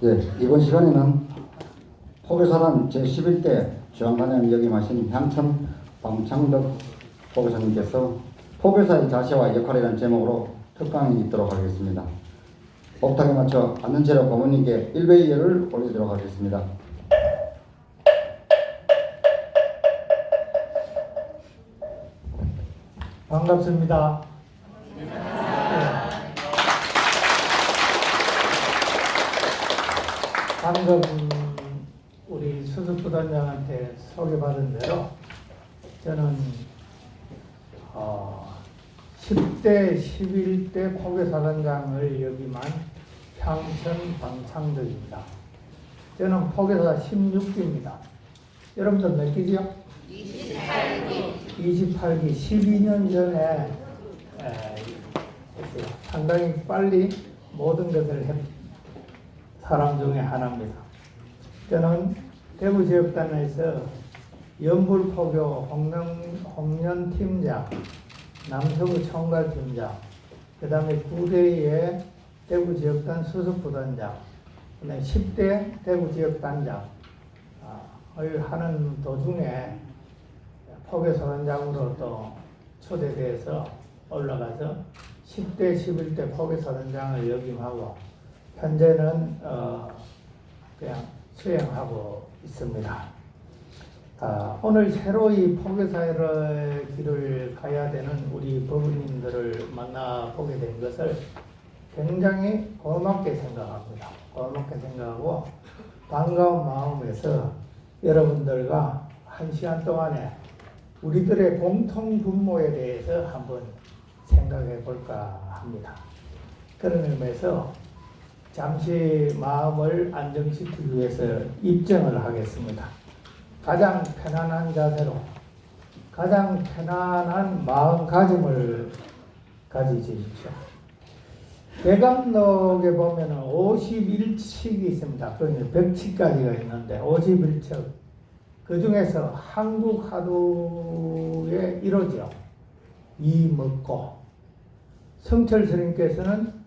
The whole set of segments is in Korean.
네, 이번 시간에는 포교사단 제11대 주안관을 역임하신 향천 방창덕 포교사님께서 포교사의 자세와 역할이라는 제목으로 특강이 있도록 하겠습니다. 목탁에 맞춰 앉는 채로 고모님께 1배의열을 올리도록 하겠습니다. 반갑습니다. 방금 우리 수습부단장한테 소개받은 대로 저는 10대, 11대 포교사단장을 역임한 향천 방창덕입니다. 저는 포교사 16기입니다. 여러분들 몇 기지요? 28기 12년 전에 했어요. 상당히 빨리 모든 것을 한 사람 중에 하나입니다. 저는 대구지역단에서 연불포교 홍련팀장, 남서구 총괄팀장, 그 다음에 9대의 대구지역단 수습부단장, 그 다음에 10대 대구지역단장을 하는 도중에 포교사단장으로 또 초대돼서 올라가서 10대, 11대 포교사단장을 역임하고 현재는 그냥 수행하고 있습니다. 오늘 새로이 포교사의 길을 가야 되는 우리 법원님들을 만나보게 된 것을 굉장히 고맙게 생각합니다. 고맙게 생각하고 반가운 마음에서 여러분들과 한 시간 동안에 우리들의 공통 분모에 대해서 한번 생각해 볼까 합니다. 그런 의미에서 잠시 마음을 안정시키기 위해서 입정을 하겠습니다. 가장 편안한 자세로, 가장 편안한 마음가짐을 가지십시오. 대감록에 보면 51칙이 있습니다. 그러니 100칙까지가 있는데 51칙. 그 중에서 한국 하도의 1호죠. 이 먹고. 성철 스님께서는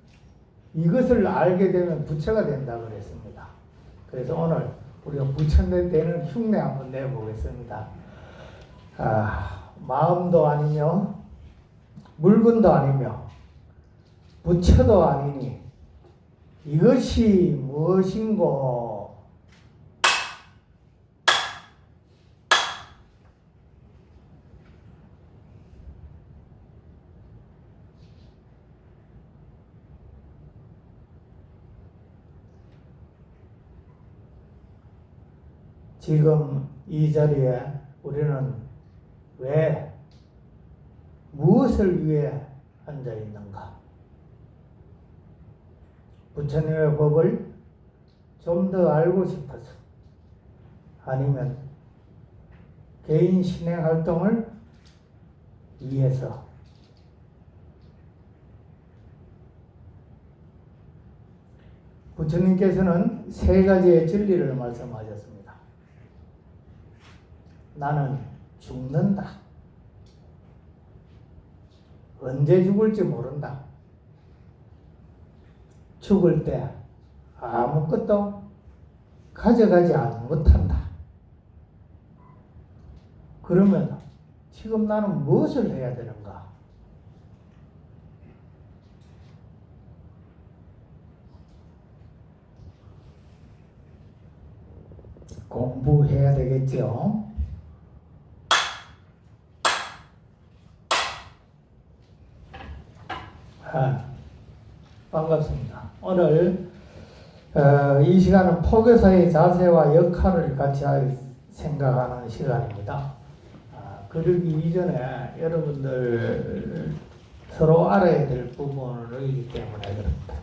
이것을 알게 되면 부처가 된다고 그랬습니다. 그래서 오늘 우리가 부처되는 흉내 한번 내보겠습니다. 마음도 아니며 물건도 아니며 부처도 아니니 이것이 무엇인고? 지금 이 자리에 우리는 왜, 무엇을 위해 앉아 있는가? 부처님의 법을 좀 더 알고 싶어서, 아니면 개인 신행 활동을 위해서, 부처님께서는 세 가지의 진리를 말씀하셨습니다. 나는 죽는다. 언제 죽을지 모른다. 죽을 때 아무것도 가져가지 못한다. 그러면 지금 나는 무엇을 해야 되는가? 공부해야 되겠죠? 반갑습니다. 오늘 이 시간은 포교사의 자세와 역할을 같이 생각하는 시간입니다. 그러기 이전에 여러분들 서로 알아야 될 부분이기 때문에 그렇습니다.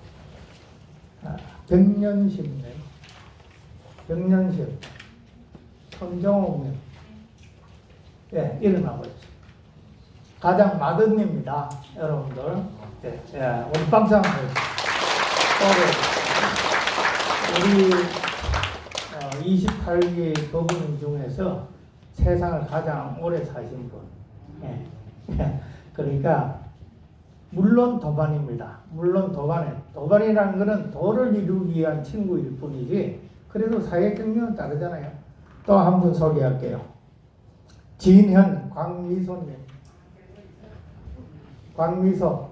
백년심님, 백년심, 손정옥님, 예, 일어나보십시오. 가장 맏언니입니다, 여러분들. 네, 예, 우리 박수 한번 우리 28기 법원 중에서 세상을 가장 오래 사신 분. 예. 그러니까 물론 도반입니다. 물론 도반이라는 것은 도를 이루기 위한 친구일 뿐이지 그래도 사회 경력은 다르잖아요. 또 한 분 소개할게요. 진현, 광미소님. 광미소.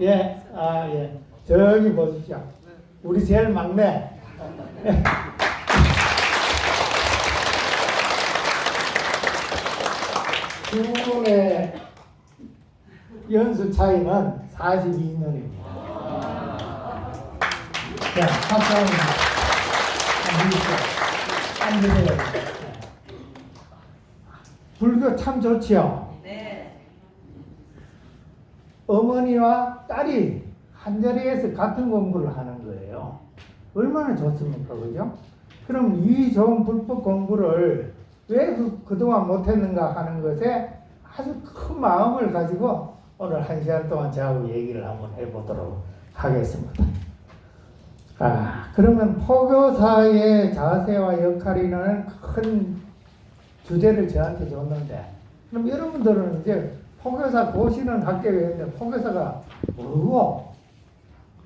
예, 예. 저기 보십시오. 우리 제일 막내. 두 분의 연수 차이는 42년입니다. 자, 박수합니다. 안 되세요. 불교 참 좋지요? 네. 어머니와 딸이 한자리에서 같은 공부를 하는 거예요. 얼마나 좋습니까? 그죠? 그럼 이 좋은 불법 공부를 왜 그동안 못했는가 하는 것에 아주 큰 마음을 가지고 오늘 1시간 동안 저하고 얘기를 한번 해보도록 하겠습니다. 그러면 포교사의 자세와 역할이라는 큰 주제를 저한테 줬는데, 그럼 여러분들은 이제 포교사 고시는 학교에 있는데 포교사가 뭐고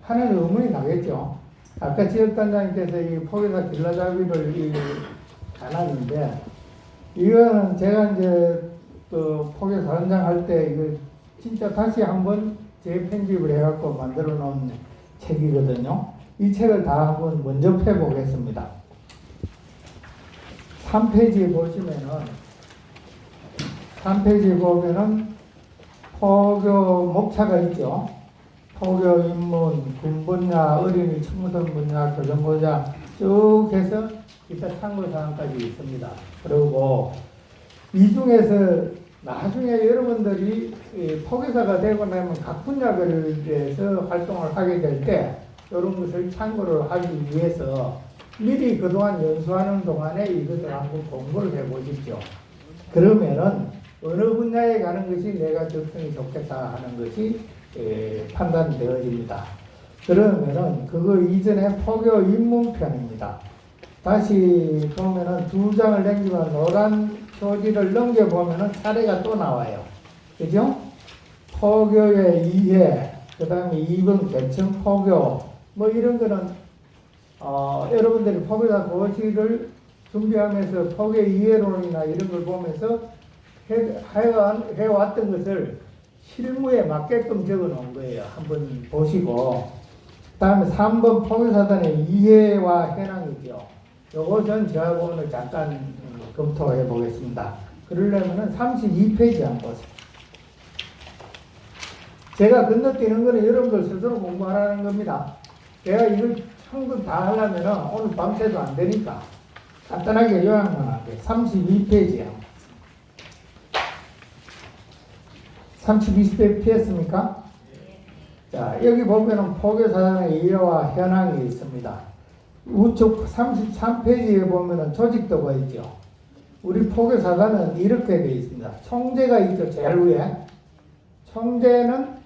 하는 의문이 나겠죠. 아까 지역단장님께서 이 포교사 길라잡이를 가놨는데, 이거는 제가 이제 그 포교사 현장 할 때 이거 진짜 다시 한번 재편집을 해갖고 만들어 놓은 책이거든요. 이 책을 다 한번 먼저 펴보겠습니다. 3페이지에 보면은 포교 목차가 있죠. 포교 입문, 군 분야, 어린이 청소년 분야, 교정 분야 쭉 해서 기타 참고사항까지 있습니다. 그리고 이 중에서 나중에 여러분들이 포교사가 되고 나면 각 분야별에서 활동을 하게 될 때 이런 것을 참고를 하기 위해서 미리 그동안 연수하는 동안에 이것을 한번 공부를 해보십시오. 그러면은 어느 분야에 가는 것이 내가 적성이 좋겠다 하는 것이 판단이 되어집니다. 그러면은 그거 이전에 포교 입문편입니다. 다시 보면은 2장을 넘기면 노란 표지를 넘겨보면은 차례가 또 나와요. 그죠? 포교의 이해, 그 다음에 2번 계층 포교, 뭐 이런 거는 여러분들이 포교사 고시를 준비하면서 포교 이해론이나 이런 걸 보면서 해왔던 것을 실무에 맞게끔 적어 놓은 거예요. 한번 보시고. 그 다음에 3번 포교사단의 이해와 현황이죠. 요것은 저하고 오늘 잠깐 검토해 보겠습니다. 그러려면 32페이지 한번 보세요. 제가 건너뛰는 거는 여러분들 스스로 공부하라는 겁니다. 제가 이걸 전부 다 하려면 오늘 밤새도 안 되니까 간단하게 요약만 할게요. 32페이지에 32페이지 피했습니까? 자, 여기 보면은 포교사단의 이해와 현황이 있습니다. 우측 33페이지에 보면은 조직도가 있죠. 우리 포교사단은 이렇게 되어 있습니다. 총재가 있죠. 제일 위에. 총재는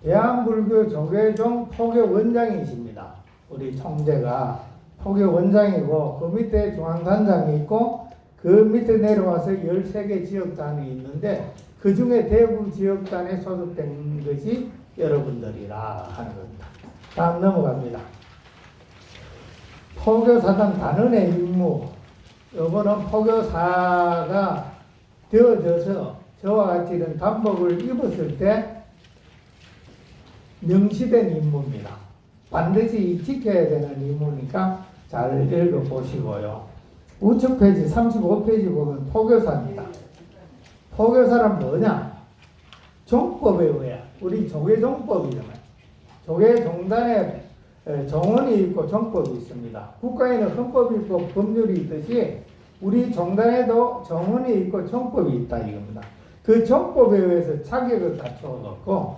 대한불교 조계종 포교원장이십니다. 우리 총재가 포교원장이고 그 밑에 중앙단장이 있고 그 밑에 내려와서 13개 지역단이 있는데 그 중에 대구 지역단에 소속된 것이 여러분들이라 하는 겁니다. 다음 넘어갑니다. 포교사단 단원의 임무. 요거는 포교사가 되어져서 저와 같이 이런 단복을 입었을 때 명시된 임무입니다. 반드시 지켜야 되는 임무니까 잘 읽어보시고요. 우측 페이지 35페이지 보면 포교사입니다. 포교사란 뭐냐? 종법에 의해 우리 조계종법이잖아요. 조계종단에 정원이 있고 정법이 있습니다. 국가에는 헌법이 있고 법률이 있듯이 우리 종단에도 정원이 있고 정법이 있다 이겁니다. 그 정법에 의해서 자격을 갖추어갖고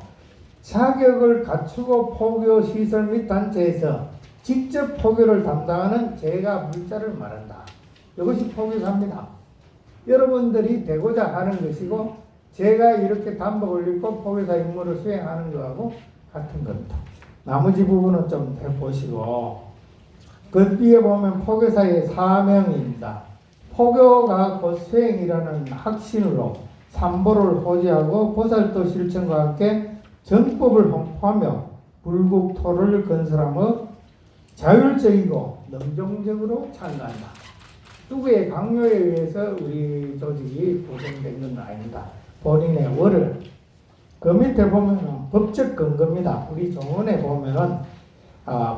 자격을 갖추고 포교 시설 및 단체에서 직접 포교를 담당하는 제가 물자를 말한다. 이것이 포교사입니다. 여러분들이 되고자 하는 것이고 제가 이렇게 단복을 입고 포교사 임무를 수행하는 것하고 같은 겁니다. 나머지 부분은 좀 해보시고 그 뒤에 보면 포교사의 사명입니다. 포교가 곧 수행이라는 확신으로 삼보를 호지하고 보살도 실천과 함께 정법을 홍보하며 불국토를 건설하며 자율적이고 능동적으로 참가한다. 누구의 강요에 의해서 우리 조직이 구성된 건 아닙니다. 본인의 월을 그 밑에 보면은 법적 근거입니다. 우리 정원에 보면은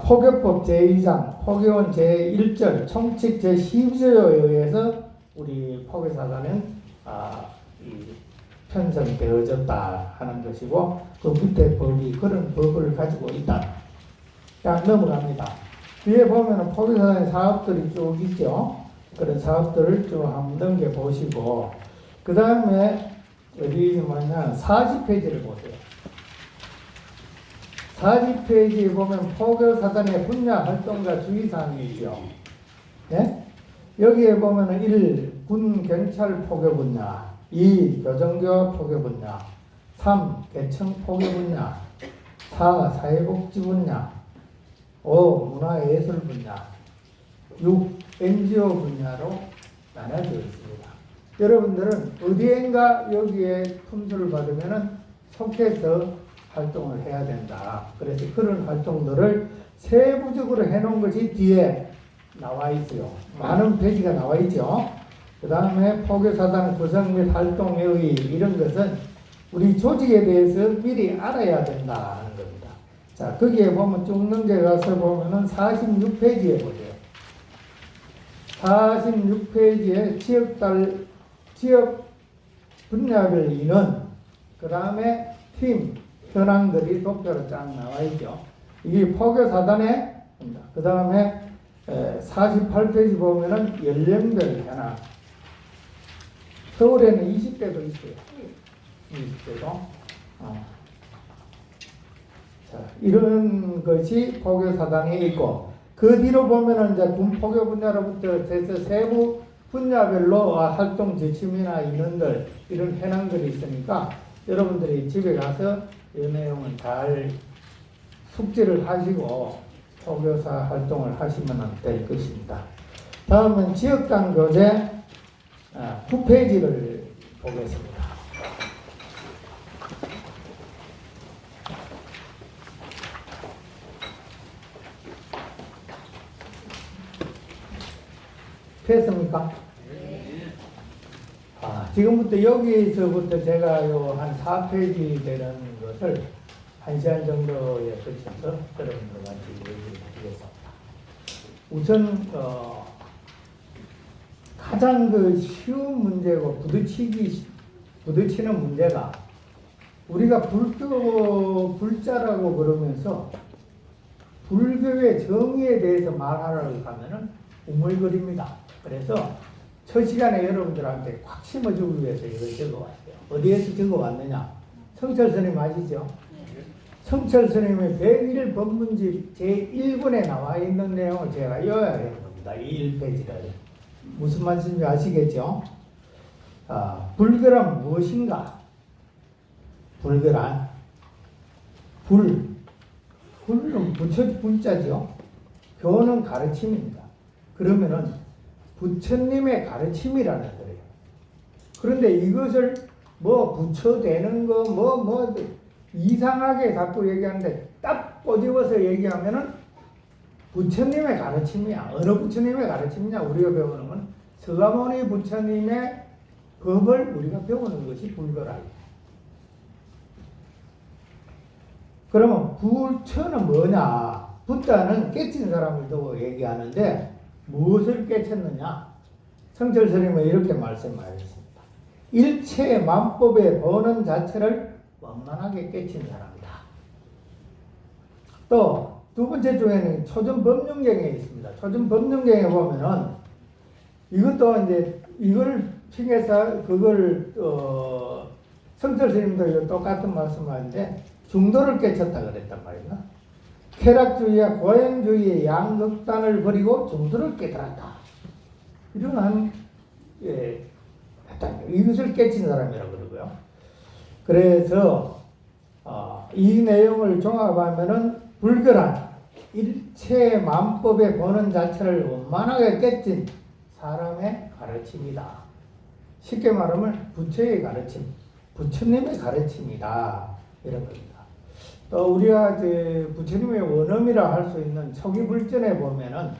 포교법 제2장, 포교원 제1절, 총칙 제12조에 의해서 우리 포교사단은 편성되어졌다 하는 것이고 그 밑에 법이 그런 법을 가지고 있다. 자, 넘어갑니다. 뒤에 보면은 포교사단의 사업들이 쭉 있죠. 그런 사업들을 쭉 한번 넘겨보시고 그 다음에 어디 뭐냐 40페이지를 보세요. 40페이지에 보면 포교사단의 분야 활동과 주의사항이 있죠. 네? 여기에 보면은 1. 군 경찰 포교 분야, 2. 교정교육 포교 분야, 3. 개청 포교 분야, 4. 사회복지 분야, 5. 문화예술 분야, 6. NGO 분야로 나눠져 있습니다. 여러분들은 어디엔가 여기에 품수를 받으면은 속해서 활동을 해야 된다. 그래서 그런 활동들을 세부적으로 해놓은 것이 뒤에 나와 있어요. 많은 페이지가 나와 있죠. 그 다음에 포교사단 구성 및 활동의 의의 이런 것은 우리 조직에 대해서 미리 알아야 된다 하는 겁니다. 자, 거기에 보면 쭉 넘겨가서 보면은 46페이지에 보세요. 46페이지에 지역 분야별 인원, 그 다음에 팀, 현황들이 도표로 쫙 나와 있죠. 이게 포교사단의, 그 다음에 48페이지 보면은 연령별 현황. 서울에는 20대도 있어요. 20대도. 자, 이런 것이 포교사단에 있고, 그 뒤로 보면은 이제 군포교 분야로부터 해서 세부 분야별로 활동 지침이나 인원들, 이런 현황들이 있으니까 여러분들이 집에 가서 이 내용은 잘 숙지를 하시고 포교사 활동을 하시면 될 것입니다. 다음은 지역간 교재 9페이지를 보겠습니다. 됐습니까? 지금부터 여기서부터 제가 요 한 4페이지 되는 것을 1시간 정도에 걸쳐서 여러분들과 같이 얘기를 드리겠습니다. 우선 가장 그 쉬운 문제고 부딪히는 문제가 우리가 불자라고 그러면서 불교의 정의에 대해서 말하려고 하면은 우물거립니다. 그래서 첫 시간에 여러분들한테 꽉 심어주기 위해서 이걸 적어왔어요. 어디에서 적어왔느냐? 성철 스님 아시죠? 성철 스님의 101 법문집 제1권에 나와 있는 내용을 제가 요약해 봅니다. 이 1페이지를. 무슨 말씀인지 아시겠죠? 불교란 무엇인가? 불교란 불은 불자죠. 교는 가르침입니다. 그러면은 부처님의 가르침이라는 거예요. 그런데 이것을 뭐 부처되는 거 이상하게 자꾸 얘기하는데 딱 꼬집어서 얘기하면은 부처님의 가르침이야. 어느 부처님의 가르침이냐? 우리가 배우는 건 서가모니 부처님의 법을 우리가 배우는 것이 불교라. 그러면 부처는 뭐냐? 붓다는 깨친 사람을 두고 얘기하는데 무엇을 깨쳤느냐? 성철 스님은 이렇게 말씀하셨습니다. 일체 만법의 본원 자체를 원만하게 깨친 사람이다. 또 두 번째 중에는 초전법륜경에 있습니다. 초전법륜경에 보면은 이것도 이제 이걸 핑해서 그걸 성철 스님도 똑같은 말씀하는데 중도를 깨쳤다 그랬단 말이야. 쾌락주의와 고행주의의 양극단을 버리고 중도를 깨달았다. 이러한 이것을 깨친 사람이라고 그러고요. 그래서 이 내용을 종합하면은 불교란 일체 만법의 본원 자체를 원만하게 깨친 사람의 가르침이다. 쉽게 말하면 부처의 가르침, 부처님의 가르침이다. 이런 겁니다. 또 우리가 이제 부처님의 원엄이라 할 수 있는 초기불전에 보면은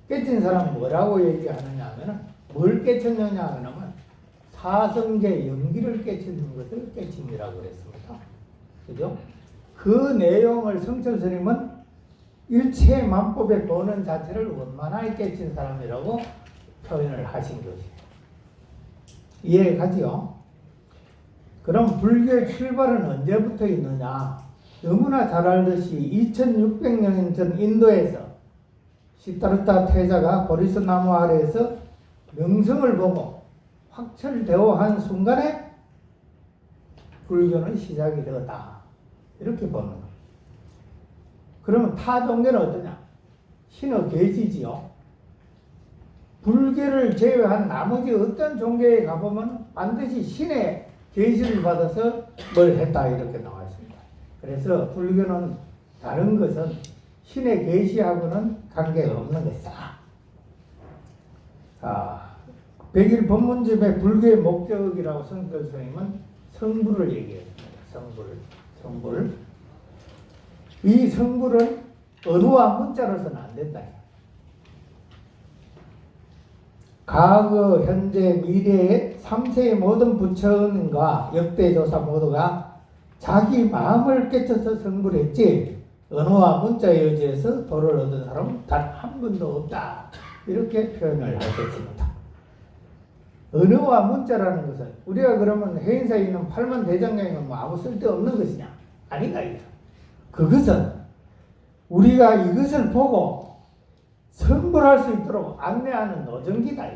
깨친 사람 뭐라고 얘기하느냐 하면은 뭘 깨쳤느냐 하면 사성계 연기를 깨치는 것을 깨침이라고 그랬습니다. 그죠? 그 내용을 성철 스님은 일체 만법의 본원 자체를 원만하게 깨친 사람이라고 표현을 하신 것이에요. 이해가지요? 그럼 불교의 출발은 언제부터 있느냐? 너무나 잘 알듯이 2600년 전 인도에서 시타르타 태자가 보리스 나무 아래에서 명성을 보고 확철되어 한 순간에 불교는 시작이 되었다. 이렇게 보는 거예요. 그러면 타 종교는 어떠냐? 신의 계시지요. 불교를 제외한 나머지 어떤 종교에 가보면 반드시 신의 계시를 받아서 뭘 했다 이렇게 나와 있습니다. 그래서 불교는 다른 것은 신의 계시하고는 관계가 없는 것이다. 백일 법문집의 불교의 목적이라고 성철 스님은 성불을 얘기했습니다. 성불. 이 성불은 언어와 문자로서는 안 된다. 과거, 현재, 미래의 3세의 모든 부처님과 역대조사 모두가 자기 마음을 깨쳐서 성불했지 언어와 문자에 의지해서 도를 얻은 사람은 단 한 분도 없다. 이렇게 표현을 하셨습니다. 언어와 문자라는 것은 우리가 그러면 해인사에 있는 8만 대장경이면 뭐 아무 쓸데없는 것이냐? 아니다. 그것은 우리가 이것을 보고 성불할 수 있도록 안내하는 노정기다.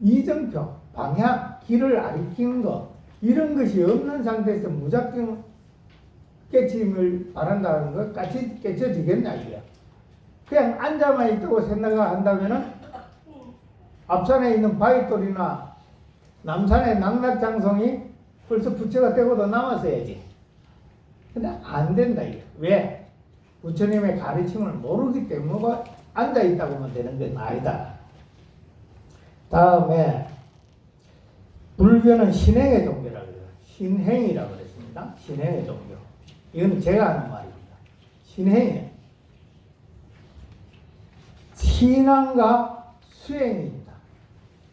이정표, 방향, 길을 가리키는 것 이런 것이 없는 상태에서 무작정 깨침을 바란다는 것 같이 깨쳐지겠냐 이거야. 그냥 앉아만 있다고 생각한다면은 앞산에 있는 바위돌이나 남산의 낙낙장성이 벌써 부처가 되고도 남았어야지. 근데 안 된다 이게. 왜? 부처님의 가르침을 모르기 때문에 앉아있다고 하면 되는 건 아니다. 다음에 불교는 신행의 종교라고 그래요. 신행이라고 그랬습니다. 신행의 종교. 이건 제가 하는 말입니다. 신행이에요. 신앙과 수행입니다.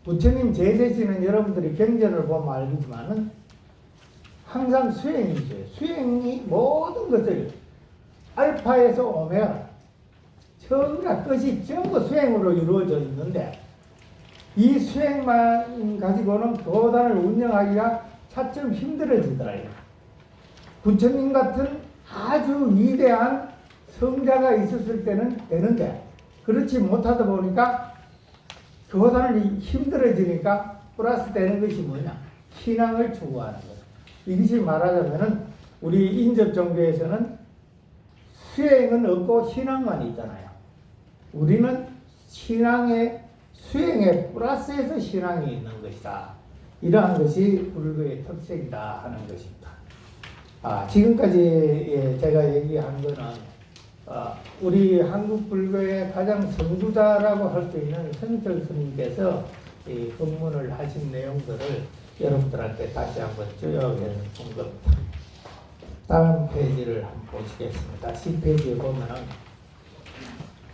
부처님 제세시는 여러분들이 경전을 보면 알겠지만은 항상 수행이죠. 수행이 모든 것을 알파에서 오메가 처음과 끝이 전부 수행으로 이루어져 있는데 이 수행만 가지고는 교단을 운영하기가 차츰 힘들어지더라고요. 부처님 같은 아주 위대한 성자가 있었을 때는 되는데 그렇지 못하다 보니까 교단이 힘들어지니까 플러스 되는 것이 뭐냐? 신앙을 추구하는 것. 이것이 말하자면은 우리 인접종교에서는 수행은 없고 신앙만 있잖아요. 우리는 신앙의 수행에 플러스해서 신앙이 있는 것이다. 이러한 것이 불교의 특색이다 하는 것입니다. 지금까지 제가 얘기한 거는 우리 한국 불교의 가장 선구자라고 할 수 있는 성철 스님께서 이 법문을 하신 내용들을 여러분들한테 다시 한번 요약해서 본 겁니다. 다음 페이지를 한번 보시겠습니다. 10페이지에 보면은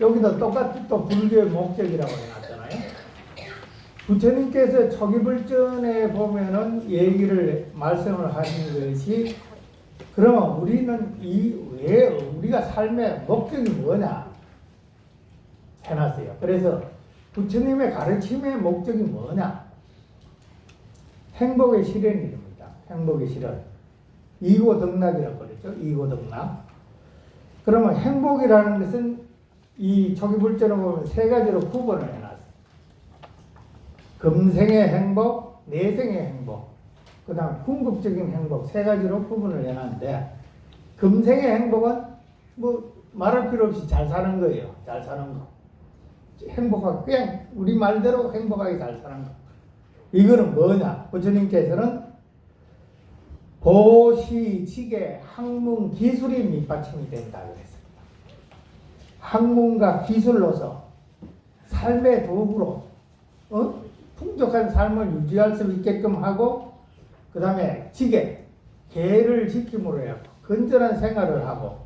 여기도 똑같이 또 불교의 목적이라고 해놨잖아요. 부처님께서 초기불전에 보면은 얘기를 말씀을 하신 것이 그러면 우리는 왜 우리가 삶의 목적이 뭐냐 해놨어요. 그래서 부처님의 가르침의 목적이 뭐냐? 행복의 실현입니다. 행복의 실현. 이고덕락이라고 그랬죠. 이고덕락. 그러면 행복이라는 것은 이 초기불전을 보면 세 가지로 구분을 해놨어요. 금생의 행복, 내생의 행복, 그 다음 궁극적인 행복 세 가지로 구분을 해놨는데 금생의 행복은 뭐 말할 필요 없이 잘 사는 거예요. 잘 사는 거. 행복하게 그냥 우리 말대로 행복하게 잘 사는 거. 이거는 뭐냐? 부처님께서는 보시, 지계, 학문, 기술이 밑받침이 된다 그랬습니다. 학문과 기술로서 삶의 도구로 풍족한 삶을 유지할 수 있게끔 하고 그 다음에 지계, 계를 지킴으로 해요. 건전한 생활을 하고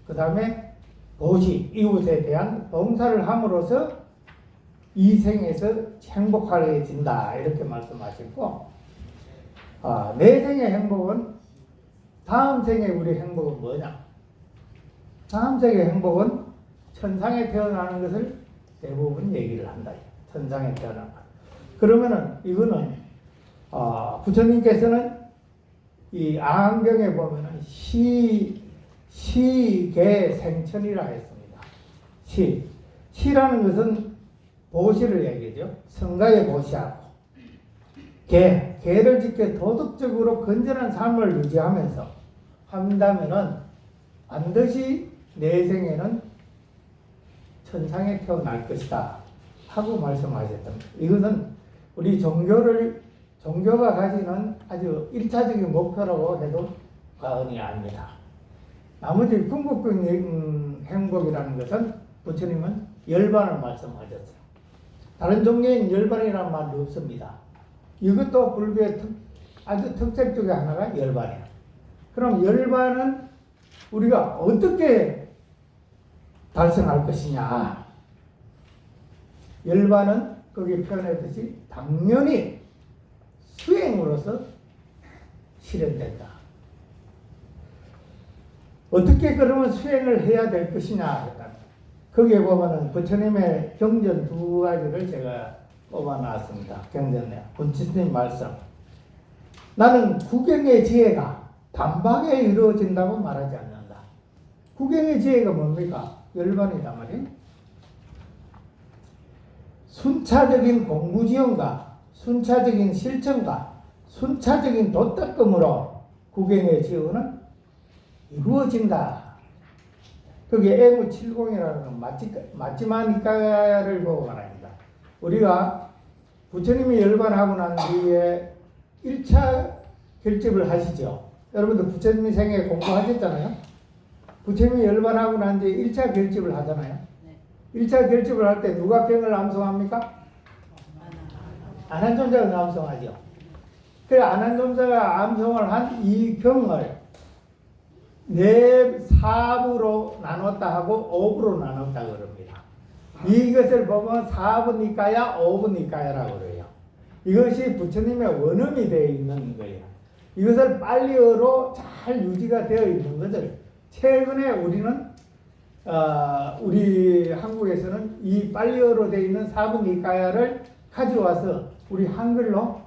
그 다음에 도시, 이웃에 대한 봉사를 함으로써 이 생에서 행복하게진다 이렇게 말씀하셨고 내 생의 행복은 다음 생에 우리 행복은 뭐냐? 다음 생의 행복은 천상에 태어나는 것을 대부분 얘기를 한다. 천상에 태어나는 것. 그러면은 이거는 부처님께서는 이 아항경에 보면은 시계생천이라 했습니다. 시라는 것은 보시를 얘기죠. 성가의 보시하고 계를 지켜 도덕적으로 건전한 삶을 유지하면서 한다면은 반드시 내 생에는 천상에 태어날 것이다 하고 말씀하셨답니다. 이것은 우리 종교가 가지는 아주 일차적인 목표라고 해도 과언이 아닙니다. 나머지 궁극적인 행복이라는 것은 부처님은 열반을 말씀하셨어요. 다른 종교인 열반이라는 말도 없습니다. 이것도 불교의 아주 특색 중에 하나가 열반이에요. 그럼 열반은 우리가 어떻게 달성할 것이냐? 열반은 거기 표현했듯이 당연히 수행으로서 실현된다. 어떻게 그러면 수행을 해야 될 것이냐? 거기에 보면은 부처님의 경전 두 가지를 제가 뽑아놨습니다. 경전에 부처님 말씀. 나는 구경의 지혜가 단박에 이루어진다고 말하지 않는다. 구경의 지혜가 뭡니까? 열반이단 말이에요. 순차적인 공부지원과 순차적인 실천과 순차적인 도닦음으로 구경의 지혜는 이루어진다. 그게 M70이라는 마지마니까야를 보고 말합니다. 우리가 부처님이 열반하고 난 뒤에 1차 결집을 하시죠. 여러분들 부처님 생에 공부하셨잖아요. 부처님이 열반하고 난 뒤에 1차 결집을 하잖아요. 1차 결집을 할 때 누가 경을 암송합니까? 안한존자가 암송하죠. 그래 안한존자가 암송을 한 이 경을 네 사부로 나눴다 하고 5부로 나눴다 그럽니다. 이것을 보면 4부 니까야, 5부 니까야라고 그래요. 이것이 부처님의 원음이 되어 있는 거예요. 이것을 빨리어로 잘 유지가 되어 있는 것을 최근에 우리는 우리 한국에서는 이 빨리어로 되어 있는 4부 니까야를 가져와서 우리 한글로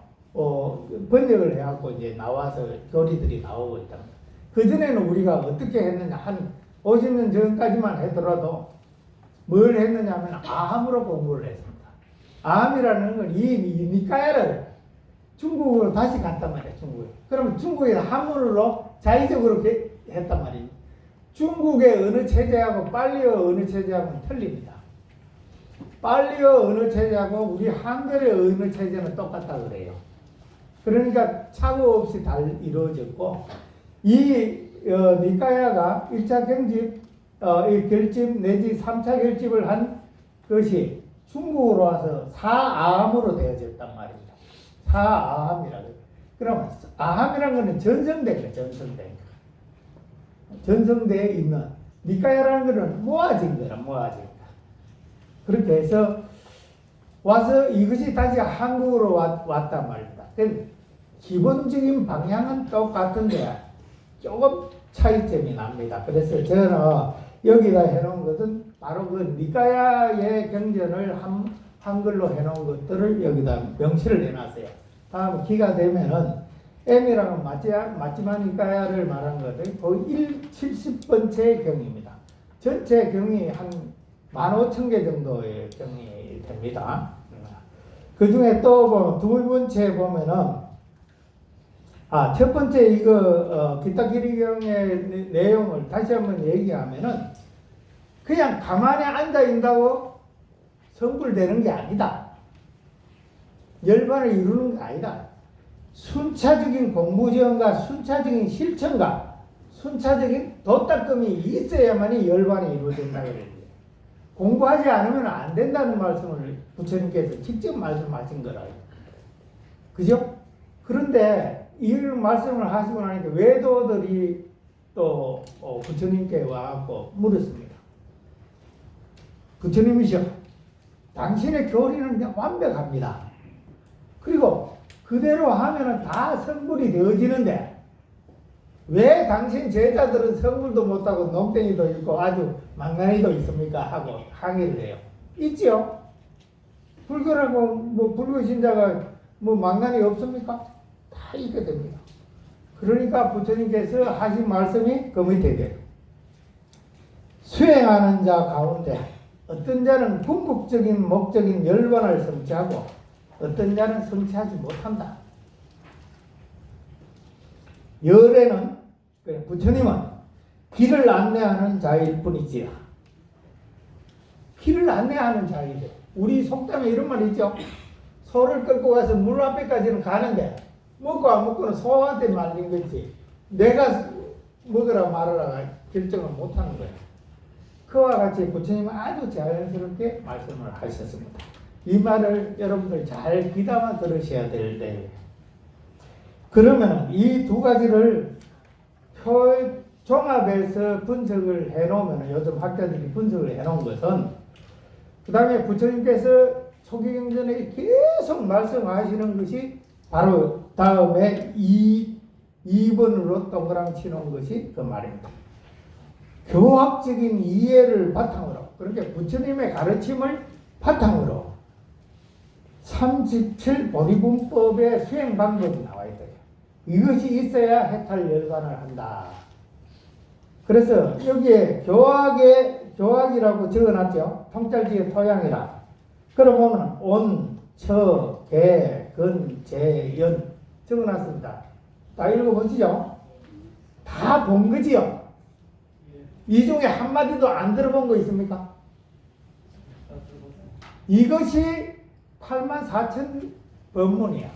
번역을 해갖고 이제 나와서 교리들이 나오고 있다. 그전에는 우리가 어떻게 했느냐, 한 50년 전까지만 하더라도 뭘 했느냐 하면 아함으로 공부를 했습니다. 아함이라는 건 이 니까야를 중국으로 다시 갔단 말이에요, 중국에. 그러면 중국에 한문으로 자의적으로 했단 말이에요. 중국의 어느 체제하고 빨리어 어느 체제하고는 틀립니다. 빨리어 어느 체제하고 우리 한글의 어느 체제는 똑같다 그래요. 그러니까 착오 없이 잘 이루어졌고, 이 니까야가 1차 경집, 이 결집 내지 3차 결집을 한 것이 중국으로 와서 사아함으로 되어졌단 말입니다. 사아함이라고. 그럼 아함이라는 것은 전성된 거예요. 전성되어 있는. 니까야라는 것은 모아진 거라, 모아진 거. 그렇게 해서 와서 이것이 다시 한국으로 왔단 말입니다. 기본적인 방향은 똑같은데 조금 차이점이 납니다. 그래서 저는 여기다 해놓은 것은 바로 그 니까야의 경전을 한글로 해놓은 것들을 여기다 명시를 해놨어요. 다음 기가 되면은 M이라는 마지막 니까야를 말한 것은 거의 70번째 경입니다. 전체 경이 한 15,000개 정도의 경이 됩니다. 그 중에 또 보면 두 번째 보면은 첫 번째 이거 기타기리경의 내용을 다시 한번 얘기하면은 그냥 가만히 앉아 있다고 성불되는 게 아니다. 열반을 이루는 게 아니다. 순차적인 공부지원과 순차적인 실천과 순차적인 도닦음이 있어야만이 열반이 이루어진다 그래요. 공부하지 않으면 안 된다는 말씀을 부처님께서 직접 말씀하신 거라요. 그죠? 그런데 이 말씀을 하시고 나니까 외도들이 또 부처님께 와서 물었습니다. 부처님이시여, 당신의 교리는 그냥 완벽합니다. 그리고 그대로 하면은 다 성불이 되어지는데 왜 당신 제자들은 성불도 못하고 농땡이도 있고 아주 망나니도 있습니까? 하고 항의를 해요. 있지요? 불교라고 뭐 불교 신자가 뭐 망나니 없습니까? 다 있게 됩니다. 그러니까 부처님께서 하신 말씀이 그 밑에 돼요. 수행하는 자 가운데 어떤 자는 궁극적인 목적인 열반을 성취하고 어떤 자는 성취하지 못한다. 열애는 부처님은 길을 안내하는 자일 뿐이지요. 길을 안내하는 자이죠. 우리 속담에 이런 말 있죠. 소를 끌고 가서 물 앞에까지는 가는데 먹고 안 먹고는 소한테 말린 거지. 내가 먹으라 말아라 결정을 못하는 거예요. 그와 같이 부처님은 아주 자연스럽게 말씀을 하셨습니다. 이 말을 여러분들 잘 귀담아 들으셔야 될 때예요. 그러면 이 두 가지를 종합해서 분석을 해놓으면 요즘 학자들이 분석을 해놓은 것은 그 다음에 부처님께서 초기경전에 계속 말씀하시는 것이 바로 다음에 2번으로 동그라미 치는 것이 그 말입니다. 교학적인 이해를 바탕으로, 그렇게 부처님의 가르침을 바탕으로 37 보리분법의 수행 방법이 나와 있어요. 이것이 있어야 해탈 열반을 한다. 그래서 여기에 교학이라고 적어놨죠. 통찰지의 토양이라. 그러면 온, 처, 개, 근, 재, 연 적어놨습니다. 다 읽어보시죠. 다 본 거지요. 이 중에 한마디도 안 들어본 거 있습니까? 이것이 84,000 법문이야.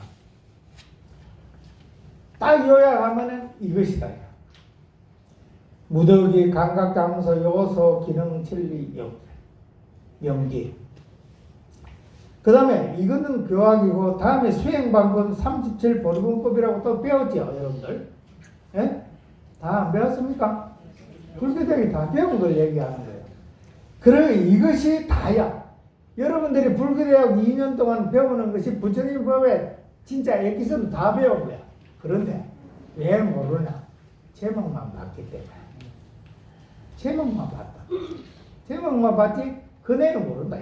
딱 요약하면은 이것이다. 무더기, 감각, 장소, 요소, 기능, 진리, 영기. 그 다음에 이거는 교학이고, 다음에 수행방법 37 보리분법이라고 또 배웠죠, 여러분들? 예? 다 안 배웠습니까? 불교대학이 다 배운 걸 얘기하는 거예요. 그러면 이것이 다야. 여러분들이 불교대학 2년 동안 배우는 것이 부처님 법에 진짜 에피소드 다 배운 거야. 그런데 왜 모르냐? 제목만 봤기 때문에. 제목만 봤다. 제목만 봤지 근해는 모른다.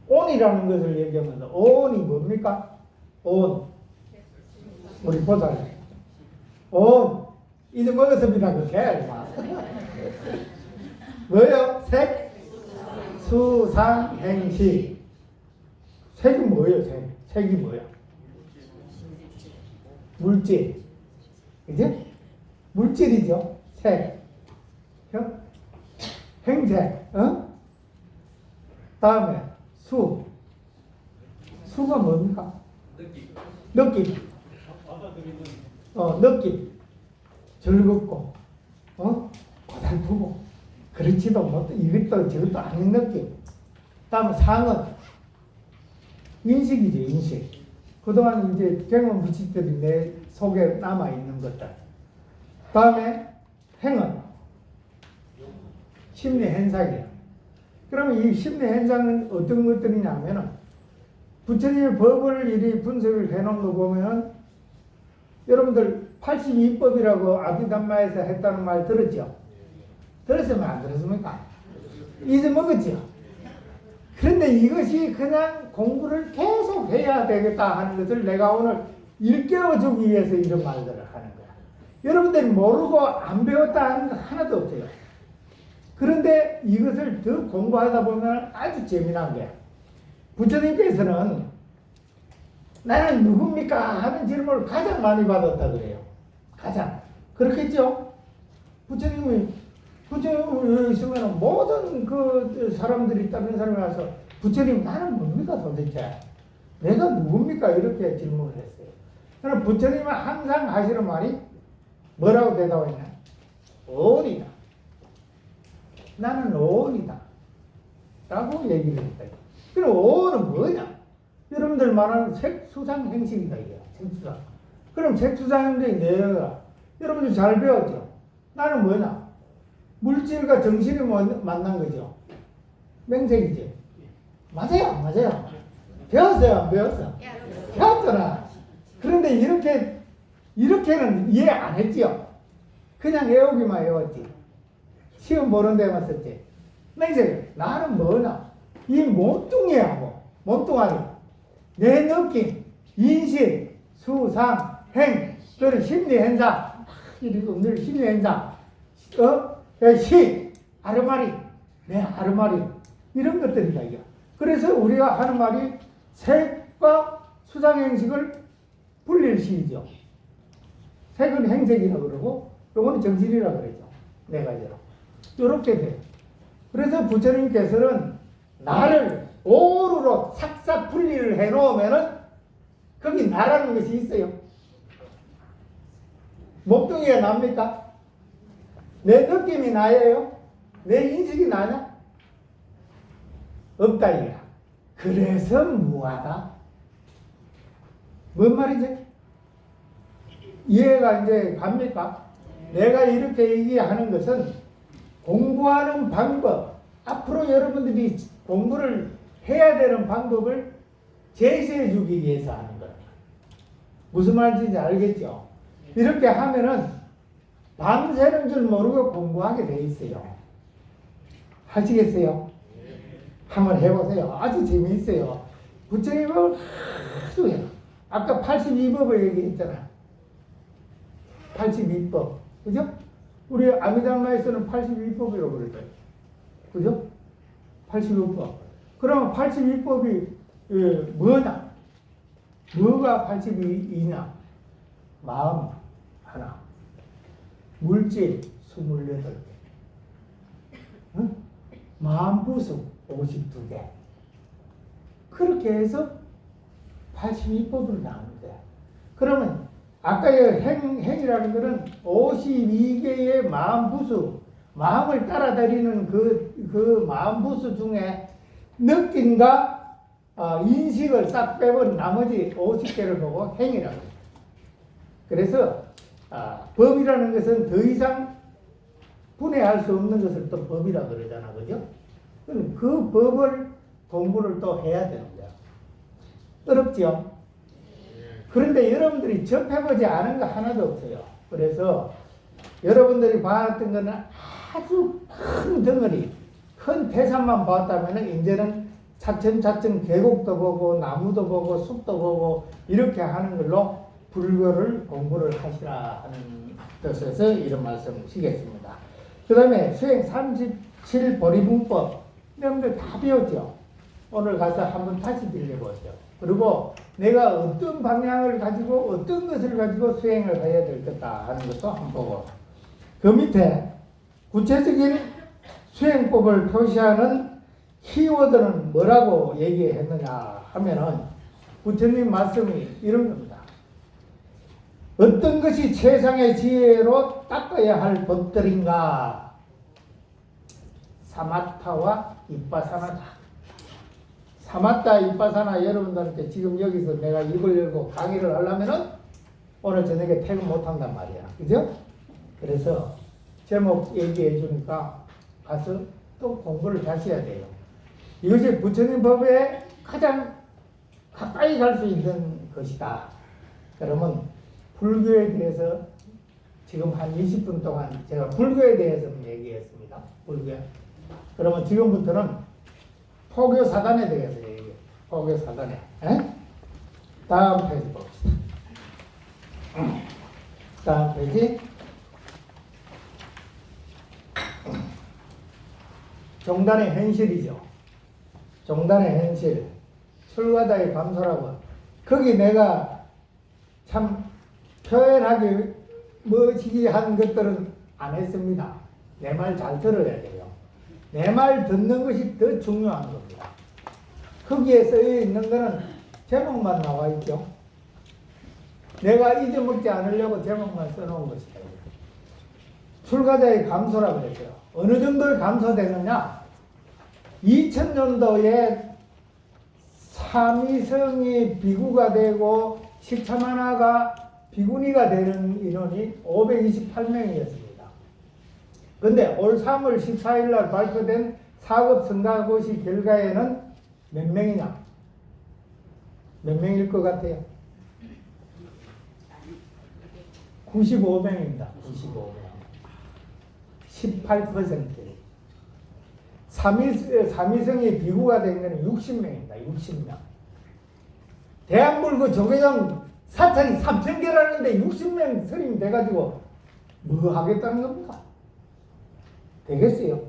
온이라는 것을 얘기하면서 온이 뭡니까? 온. 우리 보자. 온. 이제 먹었습니다. 그게. 뭐요? 색, 수, 상, 행, 시. 색이 뭐예요? 색이 뭐야? 물질. 그지? 물질이죠. 색. 행색. 다음에 수. 수가 뭡니까? 느낌. 느낌. 즐겁고, 고달프고, 그렇지도 못, 이것도 저것도 아닌 느낌. 다음에 상은 인식이죠, 인식. 그동안 이제 경험 부치들이 내 속에 남아있는 것들. 다음에 행은 심리 현상이에요. 그러면 이 심리 현상은 어떤 것들이냐면은 부처님의 법을 이리 분석을 해놓은 거 보면은 여러분들 82법이라고 아비담마에서 했다는 말 들었죠? 들었으면 안 들었습니까? 잊어먹었죠? 그런데 이것이 그냥 공부를 계속 해야 되겠다 하는 것을 내가 오늘 일깨워주기 위해서 이런 말들을 하는 거야. 여러분들이 모르고 안 배웠다 하는 거 하나도 없어요. 그런데 이것을 더 공부하다 보면 아주 재미난 거야. 부처님께서는 나는 누굽니까? 하는 질문을 가장 많이 받았다 그래요. 가장. 그렇겠죠? 부처님이 있으면 모든 그 사람들이 다른 사람이 와서 부처님 나는 뭡니까 도대체? 내가 누굽니까? 이렇게 질문을 했어요. 그럼 부처님은 항상 하시는 말이 뭐라고 대답했냐? 오온이다. 나는 오온이다. 라고 얘기를 했다. 그럼 오온은 뭐냐? 여러분들 말하는 색수상 행식이다. 이게 색수상. 그럼 색수상인데 내가 여러분들 잘 배웠죠? 나는 뭐냐? 물질과 정신이 만난 거죠. 맹색이지. 맞아요, 안 맞아요? 배웠어요, 안 배웠어? 배웠잖아. 그런데 이렇게는 이해 안 했지요. 그냥 외우기만 외웠지. 시험 보는 데만 썼지. 맹색, 나는 뭐냐? 이 몸뚱이하고, 몸뚱아리, 내 느낌, 인식, 수상, 행, 그런 심리 현상, 늘 심리 현상, 시, 아르마리, 내 아르마리, 이런 것들이다, 이거. 그래서 우리가 하는 말이 색과 수상 행식을 분리를 시키죠. 색은 행색이라고 그러고, 요거는 정신이라고 그러죠. 네 가지로. 요렇게 돼요. 그래서 부처님께서는 나를 오루로 싹싹 분리를 해 놓으면은 거기 나라는 것이 있어요. 몸뚱이가 납니까? 내 느낌이 나예요? 내 인식이 나냐? 없다 이거야. 그래서 무하다. 뭔 말이지? 이해가 이제 갑니까? 내가 이렇게 얘기하는 것은 공부하는 방법, 앞으로 여러분들이 공부를 해야 되는 방법을 제시해 주기 위해서 하는 거예요. 무슨 말인지 알겠죠? 이렇게 하면은 밤새는 줄 모르고 공부하게 돼 있어요. 하시겠어요? 한번 해보세요. 아주 재미있어요. 부처님은 아주 해요. 아까 82법을 얘기했잖아. 82법. 그죠? 우리 아미담라에서는 82법이라고 그랬어요. 그죠? 82법. 그럼 82법이 뭐냐? 뭐가 82냐? 마음 하나. 물질 28개. 응? 마음부수 52개. 그렇게 해서 82법으로 나오는데, 그러면 아까 행이라는 것은 52개의 마음부수, 마음을 따라다니는 그 마음부수 중에 느낌과 인식을 싹 빼본 나머지 50개를 보고 행이라고 해요. 그래서 법이라는 것은 더 이상 분해할 수 없는 것을 또 법이라고 그러잖아. 그죠? 그 법을 공부를 또 해야 되는 거야. 어렵지요? 그런데 여러분들이 접해보지 않은 거 하나도 없어요. 그래서 여러분들이 봤던 거는 아주 큰 덩어리, 큰 태산만 봤다면 이제는 차츰차츰 계곡도 보고 나무도 보고 숲도 보고 이렇게 하는 걸로 불교를 공부를 하시라 하는 뜻에서 이런 말씀을 드리겠습니다. 그 다음에 수행 37 보리분법, 여러분들 다 배웠죠? 오늘 가서 한번 다시 들려보죠. 그리고 내가 어떤 방향을 가지고 어떤 것을 가지고 수행을 해야 될 거다 하는 것도 한번 보고, 그 밑에 구체적인 수행법을 표시하는 키워드는 뭐라고 얘기했느냐 하면은 부처님 말씀이 이런 겁니다. 어떤 것이 최상의 지혜로 닦아야 할 법들인가? 사마타와 이빠사나다. 사마타 이빠사나 여러분들한테 지금 여기서 내가 입을 열고 강의를 하려면은 오늘 저녁에 퇴근 못 한단 말이야. 그죠? 그래서 제목 얘기해 주니까 가서 또 공부를 다시 해야 돼요. 이것이 부처님 법에 가장 가까이 갈 수 있는 것이다. 그러면 불교에 대해서 지금 한 20분 동안 제가 불교에 대해서 얘기했습니다. 불교. 그러면 지금부터는 포교 사단에 대해서 얘기해요. 포교 사단에. 다음 페이지 봅시다. 다음 페이지. 종단의 현실이죠. 종단의 현실. 출가자의 감소라고. 거기 내가 참 표현하기 멋지게 한 것들은 안 했습니다. 내 말 잘 들어야 돼요. 내 말 듣는 것이 더 중요한 겁니다. 거기에 쓰여 있는 거는 제목만 나와 있죠. 내가 잊어먹지 않으려고 제목만 써놓은 것이다. 출가자의 감소라고 그랬어요. 어느 정도의 감소되느냐? 2000년도에 삼위성이 비구가 되고 식차만화가 비구니가 되는 인원이 528명이었습니다. 근데 올 3월 14일 날 발표된 사급 성가고시 결과에는 몇 명이냐? 몇 명일 것 같아요? 95명입니다. 95명. 18%. 삼위성이 비구가 된 거는 60명입니다. 60명. 대한불구 조계종 사찰이 3,000개라는데 60명 스님 돼가지고 뭐 하겠다는 겁니까? 되겠어요?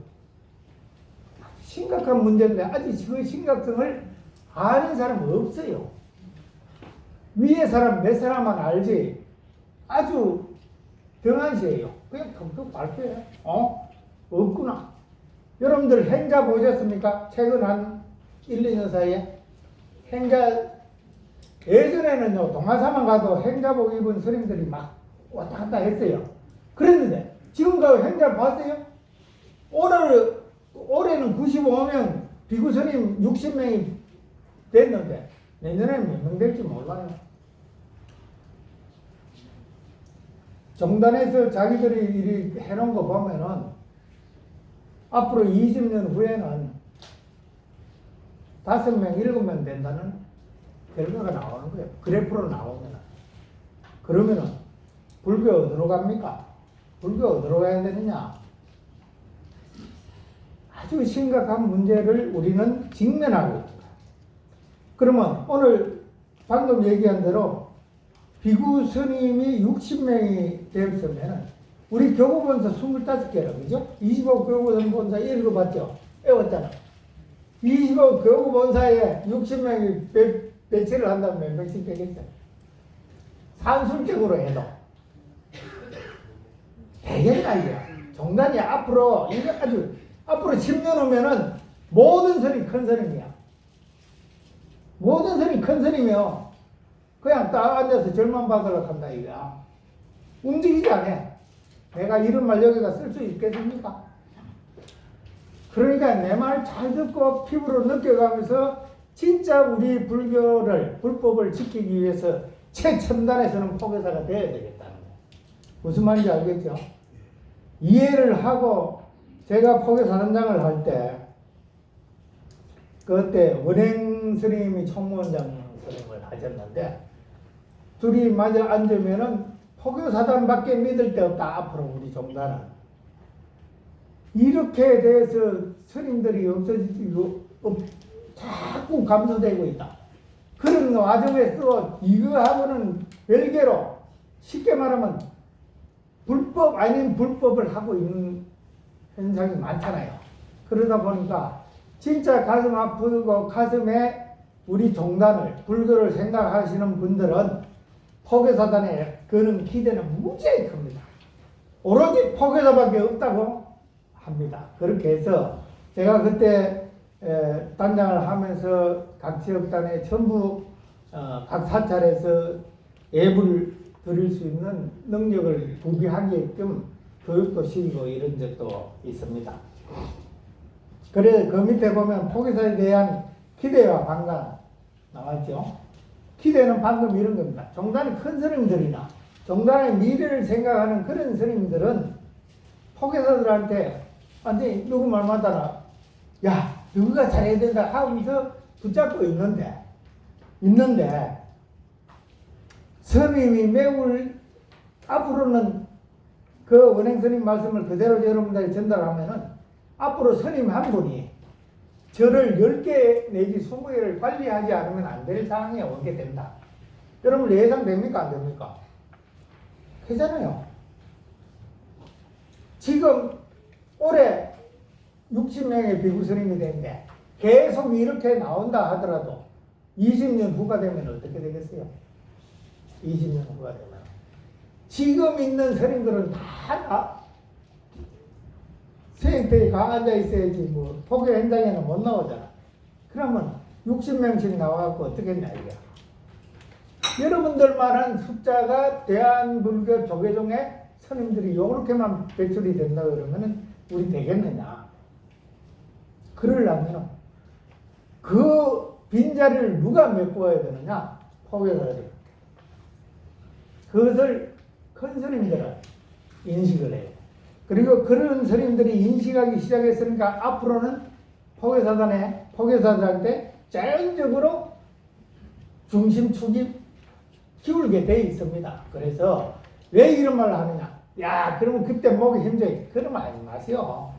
심각한 문제인데 아직 그 심각성을 아는 사람은 없어요. 위에 사람 몇 사람만 알지 아주 등한시해요. 그냥 턱턱 발표해. 없구나. 여러분들 행자 보셨습니까? 최근 한 1, 2년 사이에 행자, 예전에는요 동화사만 가도 행자복 입은 스님들이 막 왔다 갔다 했어요. 그랬는데 지금 그 행자 봤어요? 올해는 95명 비구 스님 60명이 됐는데 내년에는 몇 명 될지 몰라요. 정단에서 자기들이 이리 해놓은 거 보면은 앞으로 20년 후에는 5명, 7명 된다는 결과가 나오는 거예요. 그래프로 나오면. 그러면은 불교 어디로 갑니까? 불교 어디로 가야 되느냐? 아주 심각한 문제를 우리는 직면하고 있다. 그러면 오늘 방금 얘기한 대로 비구 스님이 60명이 되었으면 우리 교구본사 25개라 그죠? 25 교구본사 읽어봤죠? 외웠잖아. 25 교구본사에 60명이 배치를 한다면 몇 명씩 되겠어요? 산술적으로 해도 되겠나 이거야. 정단이 앞으로 이거 아주 앞으로 10년 후면은 모든 선이 큰 선임이야. 모든 선이 큰 선임이요. 그냥 딱 앉아서 절만 받으러 간다 이거야. 움직이지 않아. 내가 이런 말 여기다 쓸 수 있겠습니까? 그러니까 내 말 잘 듣고 피부로 느껴가면서 진짜 우리 불교를 불법을 지키기 위해서 최첨단에서는 포교사가 되어야 되겠다는 거예요. 무슨 말인지 알겠죠? 이해를 하고 제가 포교사 선장을 할 때 그때 원행 스님이 총무원장 스님을 하셨는데 둘이 마저 앉으면은 포교사단밖에 믿을 데 없다. 앞으로 우리 종단은 이렇게 돼서 스님들이 없어지고 자꾸 감소되고 있다. 그런 와중에서 이거하고는 별개로 쉽게 말하면 불법 아닌 불법을 하고 있는 현상이 많잖아요. 그러다 보니까 진짜 가슴 아프고 가슴에 우리 종단을 불교를 생각하시는 분들은 포교사단에 그런 기대는 무지하게 큽니다. 오로지 포교사밖에 없다고 합니다. 그렇게 해서 제가 그때 단장을 하면서 각 지역단에 전부 각 사찰에서 예불 드릴 수 있는 능력을 구비하게끔 교육도 시키고 이런 적도 있습니다. 그래 그 밑에 보면 포교사에 대한 기대와 반감 나왔죠. 기대는 방금 이런 겁니다. 종단이 큰 스님들이나 종단의 미래를 생각하는 그런 스님들은 포교사들한테 완전히 누구 말마다 야 누구가 잘해야 된다 하면서 붙잡고 있는데 스님이 매우 앞으로는 그 원행스님 말씀을 그대로 여러분들이 전달하면은 앞으로 스님 한 분이 절을 10개 내지 20개를 관리하지 않으면 안 될 상황에 오게 된다. 여러분 예상됩니까? 안 됩니까? 되잖아요. 지금 올해 60명의 비구 스님이 되는데 계속 이렇게 나온다 하더라도 20년 후가 되면 어떻게 되겠어요? 20년 후가 되면 지금 있는 스님들은 다 수행대에 가 앉아 있어야지 뭐 포교 현장에는 못 나오잖아. 그러면 60명씩 나와갖고 어떻게 했냐 이거야. 여러분들만한 숫자가 대한불교 조계종의 스님들이 요렇게만 배출이 된다 그러면은 우리 되겠느냐. 그러려면 그 빈자리를 누가 메꿔야 되느냐? 포교사들이. 그것을 큰 스님들은 인식을 해요. 그리고 그런 스님들이 인식하기 시작했으니까 앞으로는 포교사들한테 자연적으로 중심축이 기울게 돼 있습니다. 그래서 왜 이런 말을 하느냐? 야, 그러면 그때 목이 힘들어. 그러면 하지 마세요.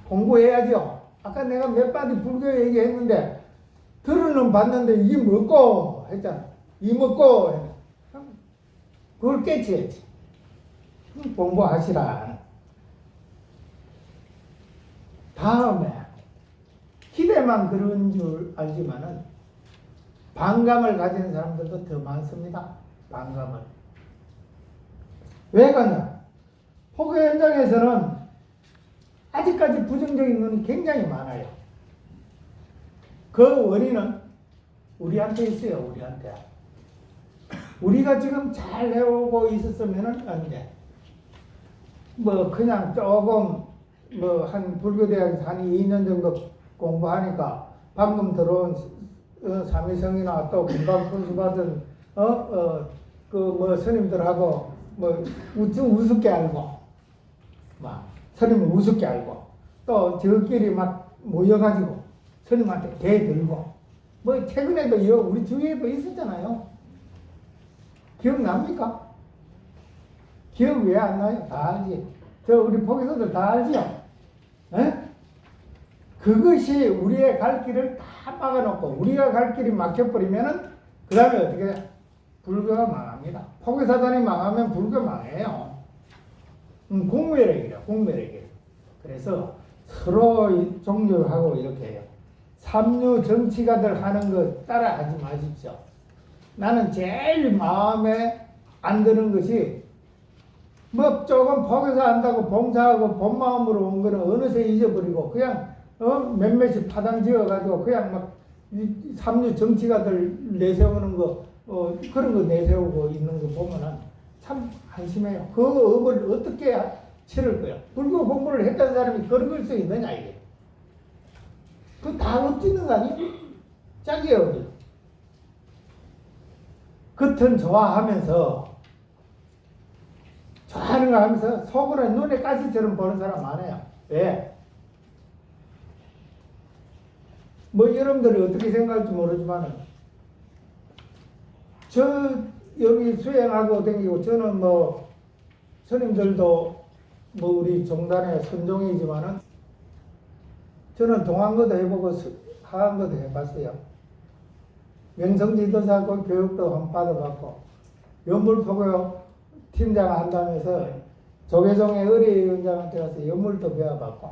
공부해야죠. 아까 내가 몇 마디 불교 얘기했는데 들으는 봤는데 이 먹고 했잖아. 이 먹고 그걸 깨치야지. 공부하시라. 다음에 기대만 그런 줄 알지만은 반감을 가진 사람들도 더 많습니다. 반감을. 왜 그러냐? 포교 현장에서는 아직까지 부정적인 눈이 굉장히 많아요. 그 원인은 우리한테 있어요. 우리한테. 우리가 지금 잘 해오고 있었으면은 언제 뭐 그냥 조금 뭐 한 불교대학에서 한 2년 정도 공부하니까 방금 들어온 삼위성이나 또 금방 분수 받은 그 뭐 스님들하고 뭐 우습게 알고 막 스님을 우습게 알고 또 저끼리 막 모여가지고 스님한테 대들고 뭐 최근에도 우리 주위에도 있었잖아요. 기억납니까? 기억 왜 안 나요? 다 알지. 저 우리 포교사들 다 알지요? 에? 그것이 우리의 갈 길을 다 막아놓고 우리가 갈 길이 막혀버리면은 그 다음에 어떻게 돼? 불교가 망합니다. 포교사단이 망하면 불교 망해요. 공멸의 길이야. 공멸의 길. 그래서 서로 종교하고 이렇게 해요. 삼류 정치가들 하는 거 따라하지 마십시오. 나는 제일 마음에 안 드는 것이 뭐 조금 포교사 한다고 봉사하고 본 마음으로 온 거는 어느새 잊어버리고 그냥 몇몇이 파당 지어가지고 그냥 막 삼류 정치가들 내세우는 거 그런 거 내세우고 있는 거 보면은 참 한심해요. 그 업을 어떻게 치를 거야? 불교 공부를 했던 사람이 그런 걸 수 있느냐 이게? 그 다 엎지는 거 아니? 짝이에요. 우리. 겉은 좋아하면서 좋아하는 거 하면서 속으로는 눈에 가시처럼 보는 사람 많아요. 왜? 뭐 여러분들이 어떻게 생각할지 모르지만은 저 여기 수행하고 다니고 저는 뭐 스님들도 뭐 우리 종단의 선종이지만은 저는 동안거도 해보고 하안거도 해봤어요. 명성지도사고 교육도 한번 받아봤고 연물포교 팀장 한다면서 조계종의 의뢰위원장한테 가서 연물도 배워봤고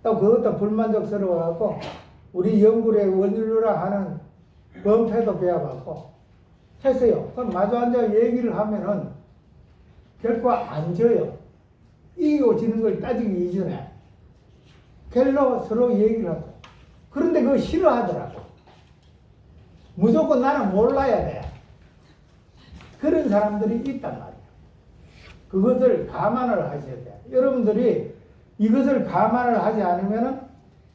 또 그것도 불만족스러워갖고 우리 영굴의 원율루라 하는 범패도 배워봤고 했어요. 그럼 마주 앉아 얘기를 하면은 결코 안 져요. 이기고 지는 걸 따지기 이전에 결로 서로 얘기를 하고 그런데 그거 싫어하더라고. 무조건 나는 몰라야 돼. 그런 사람들이 있단 말이에요. 그것을 감안을 하셔야 돼요. 여러분들이 이것을 감안을 하지 않으면은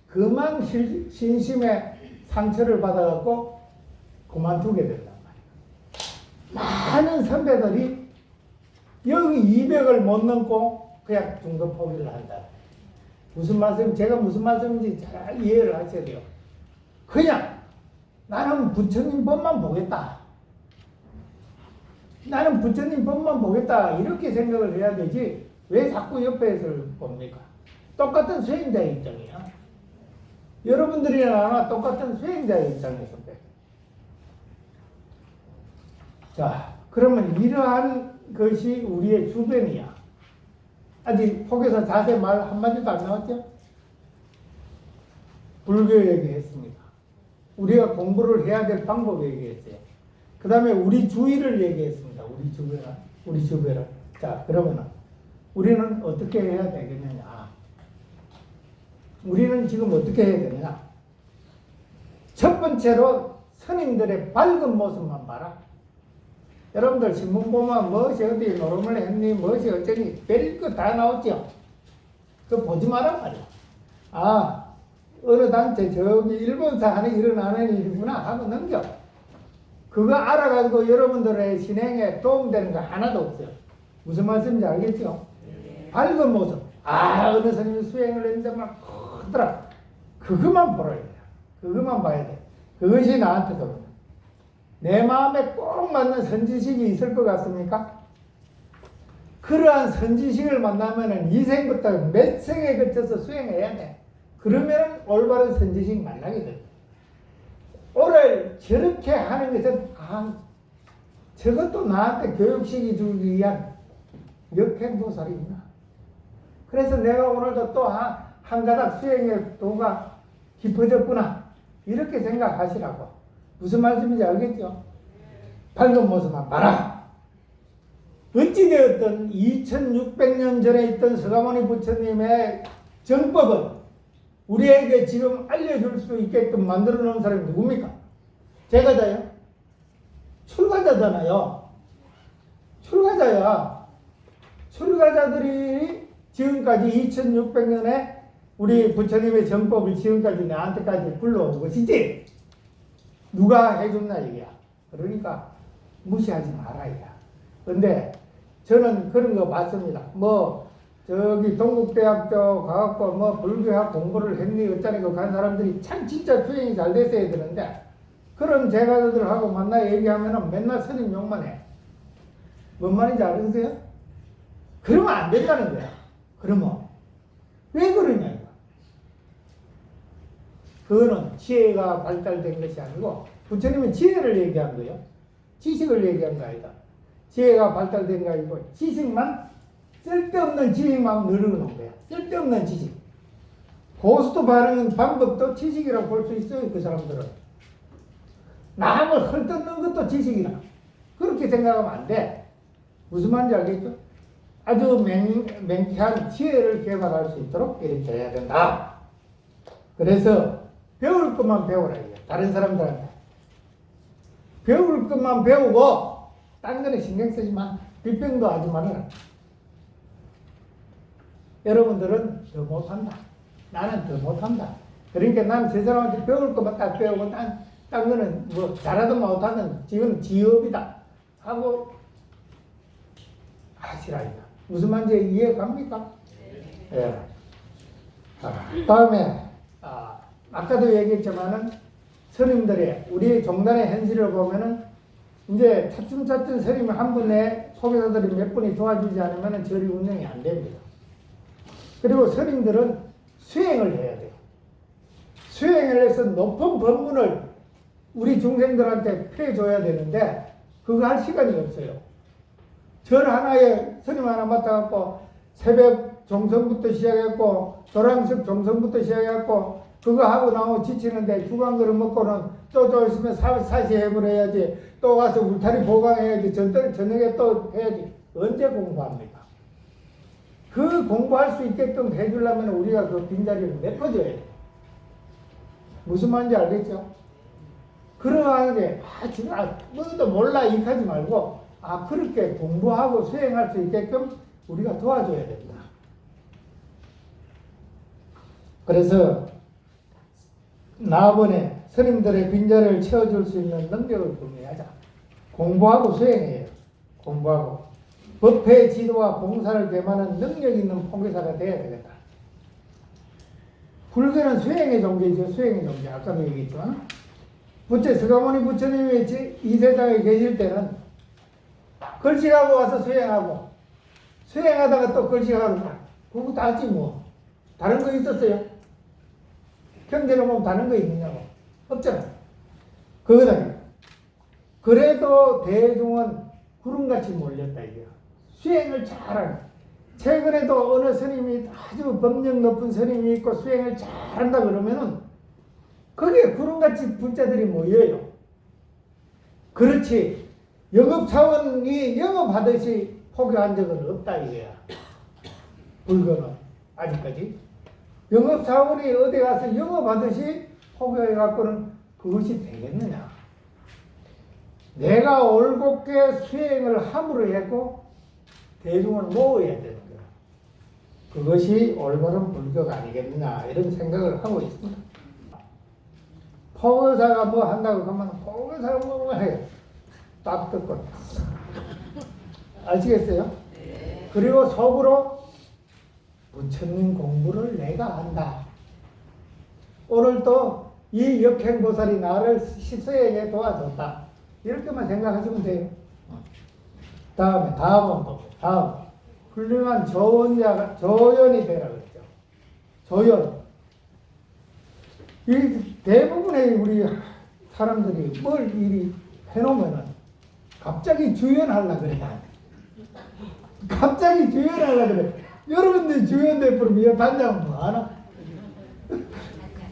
그만 신심의 상처를 받아갖고 그만두게 된단 말이에요. 많은 선배들이 여기 200을 못 넘고 그냥 중도 포기를 한다. 무슨 말씀, 제가 무슨 말씀인지 잘 이해를 하셔야 돼요. 그냥 나는 부처님 법만 보겠다. 나는 부처님 법만 보겠다. 이렇게 생각을 해야 되지. 왜 자꾸 옆에서 봅니까? 똑같은 수행자의 입장이야. 여러분들이나 나나 똑같은 수행자의 입장에서 봐. 자, 그러면 이러한 것이 우리의 주변이야. 아직 포교사 자세 말 한마디도 안 나왔죠? 불교 얘기했습니다. 우리가 공부를 해야 될 방법 얘기했어요. 그 다음에 우리 주의를 얘기했습니다. 우리 주변을. 자, 그러면은 우리는 어떻게 해야 되겠느냐? 우리는 지금 어떻게 해야 되느냐? 첫 번째로 스님들의 밝은 모습만 봐라. 여러분들 신문 보면 무엇이 어디 노름을 했니, 무엇이 어쩌니 별거 다 나왔죠. 그거 보지 마란 말이야. 아, 어느 단체 저기 일본사 안에 일어나는 일이구나 하고 넘겨. 그거 알아가지고 여러분들의 진행에 도움되는 거 하나도 없어요. 무슨 말씀인지 알겠죠? 밝은 모습. 아, 어느 스님이 수행을 했는데 막 크더라. 그것만 보라. 그것만 봐야 돼. 그것이 나한테 도움이야. 내 마음에 꼭 맞는 선지식이 있을 것 같습니까? 그러한 선지식을 만나면은 이 생부터 몇 생에 거쳐서 수행해야 돼. 그러면 올바른 선지식 만나게 돼. 오늘 저렇게 하는 것은 저것도 나한테 교육시키 주기 위한 역행도살이 있나. 그래서 내가 오늘도 또 한 가닥 수행의 도가 깊어졌구나. 이렇게 생각하시라고. 무슨 말씀인지 알겠죠? 밝은 모습만 봐라. 어찌되었든 2600년 전에 있던 서가모니 부처님의 정법은 우리에게 지금 알려줄 수 있게끔 만들어 놓은 사람이 누굽니까? 제가자요? 출가자잖아요. 출가자야. 출가자들이 지금까지 2600년에 우리 부처님의 정법을 지금까지 나한테까지 불러온 것이지 누가 해줬나 이게야. 그러니까 무시하지 말아야. 근데 저는 그런 거 봤습니다. 저기 동국대학교 가갖고 불교학 공부를 했니 어쩌니까 간 사람들이 참 진짜 수행이 잘 됐어야 되는데 그런 제가들하고 만나 얘기하면은 맨날 스님 욕만 해. 뭔 말인지 알으세요? 그러면 안 된다는 거야. 그러면 왜 그러냐 이거. 그거는 지혜가 발달된 것이 아니고 부처님은 지혜를 얘기한 거예요. 지식을 얘기한 거 아니다. 지혜가 발달된 거 아니고 지식만 쓸데없는 지식만 늘어놓은 거야. 쓸데없는 지식. 고스톱 바르는 방법도 지식이라고 볼 수 있어요. 그 사람들은. 남을 헐뜯는 것도 지식이라. 그렇게 생각하면 안 돼. 무슨 말인지 알겠죠? 아주 맹쾌한 지혜를 개발할 수 있도록 이렇게 해야 된다. 그래서 배울 것만 배우라. 다른 사람들한테. 배울 것만 배우고 딴 거는 신경 쓰지 마. 빗병도 하지 말아라. 여러분들은 더 못한다. 나는 더 못한다. 그러니까 나는 저 사람한테 배울 것만 딱 배우고 딴 거는 잘하든 못하든 지금 지업이다 하고 하시라. 무슨 말인지 이해 갑니까? 예. 다음에 아까도 얘기했지만은 스님들의 우리 종단의 현실을 보면은 이제 차츰차츰 스님 한 분에 소개자들이 몇 분이 도와주지 않으면은 절이 운영이 안 됩니다. 그리고 스님들은 수행을 해야 돼요. 수행을 해서 높은 법문을 우리 중생들한테 펴줘야 되는데 그거 할 시간이 없어요. 절 하나에 스님 하나 맡아갖고 새벽 정성부터 시작했고 도랑석 정성부터 시작했고 그거 하고 나오고 지치는데 주간 그릇 먹고는 또 있으면 사시 해버려야지. 또 와서 울타리 보강해야지. 저녁에 또 해야지. 언제 공부합니까? 그 공부할 수 있게끔 해주려면 우리가 그 빈자리를 메꿔줘야 돼. 무슨 말인지 알겠죠? 그러하게 뭐도 몰라 이렇게 하지 말고 그렇게 공부하고 수행할 수 있게끔 우리가 도와줘야 된다. 그래서 나번에 스님들의 빈자리를 채워줄 수 있는 능력을 구매하자. 공부하고 수행해요. 공부하고 법회 지도와 봉사를 겸하는 능력 있는 포교사가 되어야 되겠다. 불교는 수행의 종교죠. 수행의 종교. 아까도 얘기했지만 서가모니 부처님이 이 세상에 계실 때는 걸식하고 와서 수행하고 수행하다가 또 걸식하고 그거 다지 뭐. 다른 거 있었어요? 경제를 보면 다른 거 있느냐고. 없잖아. 그거다. 그래도 대중은 구름같이 몰렸다 이게. 수행을 잘하는. 최근에도 어느 스님이 아주 법력 높은 스님이 있고 수행을 잘한다 그러면은 거기에 구름같이 분자들이 모여요. 그렇지. 영업사원이 영업하듯이 포교한 적은 없다 이거야. 불교는 아직까지. 영업사원이 어디 가서 영업하듯이 포교해갖고는 그것이 되겠느냐. 내가 올곧게 수행을 함으로 했고 대중을 모아야 되는 거야. 그것이 올바른 불교가 아니겠느냐 이런 생각을 하고 있습니다. 포교사가 뭐 한다고 하면 포교사가 뭐 해. 딱 듣고 아시겠어요? 그리고 속으로 부처님 공부를 내가 한다. 오늘 또 이 역행보살이 나를 시수행에 도와줬다. 이렇게만 생각하시면 돼요. 다음은 다음 훌륭한 조연이 되라 그랬죠. 조연. 이 대부분의 우리 사람들이 뭘 이리 해놓으면은 갑자기 주연하려 그래. 갑자기 주연하려 그래. 여러분들 주연 대표로 이어 단장은 뭐 하나?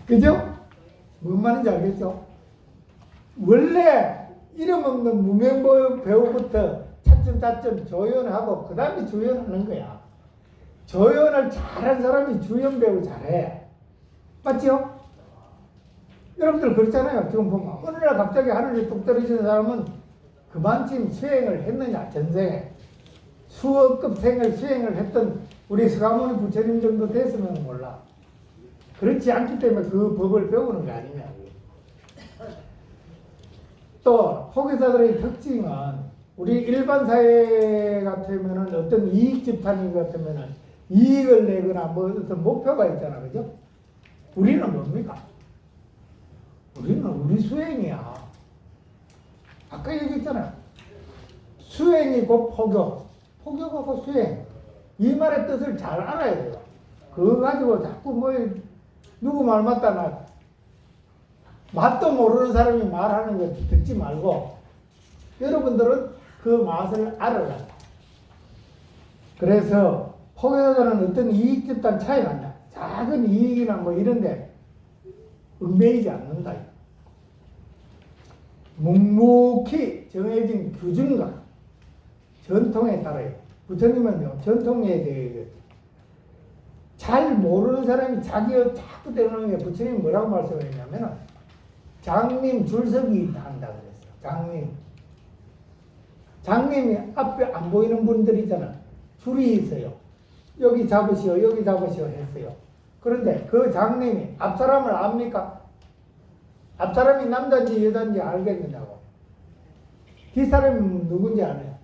그죠? 뭔 말인지 알겠죠? 원래 이름 없는 무명 배우부터 차츰차츰 조연하고 그 다음에 주연하는 거야. 조연을 잘한 사람이 주연 배우 잘해. 맞죠? 여러분들 그렇잖아요. 지금 보면 어느 날 갑자기 하늘에 뚝 떨어지는 사람은 그만큼 수행을 했느냐 전생에. 수억급 생을 수행을 했던 우리 서가모니 부처님 정도 됐으면 몰라. 그렇지 않기 때문에 그 법을 배우는 거 아니냐. 또 포교사들의 특징은 우리 일반 사회 같으면은 어떤 이익 집단인 것 같으면은 이익을 내거나 뭐 어떤 목표가 있잖아, 그죠? 우리는 뭡니까? 우리는 우리 수행이야. 아까 얘기했잖아요. 수행이 곧 포교, 포교가 곧 수행. 이 말의 뜻을 잘 알아야 돼요. 그거 가지고 자꾸 뭐 누구 말 맞다 나 맛도 모르는 사람이 말하는 거 듣지 말고 여러분들은 그 맛을 알아라. 그래서 포교자들은 어떤 이익 집단 차이가 안 나. 작은 이익이나 뭐 이런데 얽매이지 않는다. 묵묵히 정해진 규준과 전통에 따라요. 부처님은요, 전통에 대해 잘 모르는 사람이 자기가 자꾸 때리는 게 부처님이 뭐라고 말씀했냐면은 장님 줄서기 한다 그랬어요. 장님이 앞에 안 보이는 분들이잖아. 줄이 있어요. 여기 잡으시오, 여기 잡으시오 했어요. 그런데 그 장님이 앞사람을 압니까? 앞사람이 남자인지 여자인지 알겠느냐고. 뒷사람이 누군지 알아요.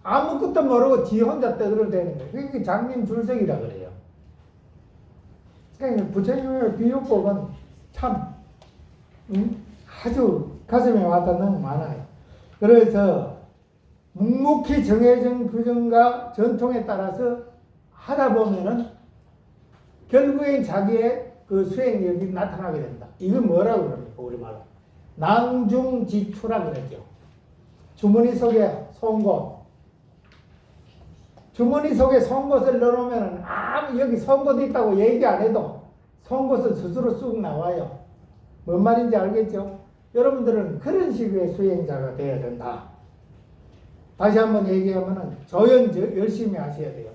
아무것도 모르고 지 혼자 떠들어대는 거예요. 그게 장님 줄석이라 그래요. 그러니까 부처님의 비유법은 참 아주 가슴에 와닿는 많아요. 그래서 묵묵히 정해진 규정과 전통에 따라서 하다 보면은 결국엔 자기의 그 수행력이 나타나게 된다. 이건 뭐라고 그럽니까? 우리말로 낭중지추라 그러죠. 주머니 속에 송곳. 주머니 속에 송곳을 넣어놓으면 아무 여기 송곳 있다고 얘기 안 해도 송곳은 스스로 쑥 나와요. 뭔 말인지 알겠죠? 여러분들은 그런 식의 수행자가 되어야 된다. 다시 한번 얘기하면 조연 열심히 하셔야 돼요.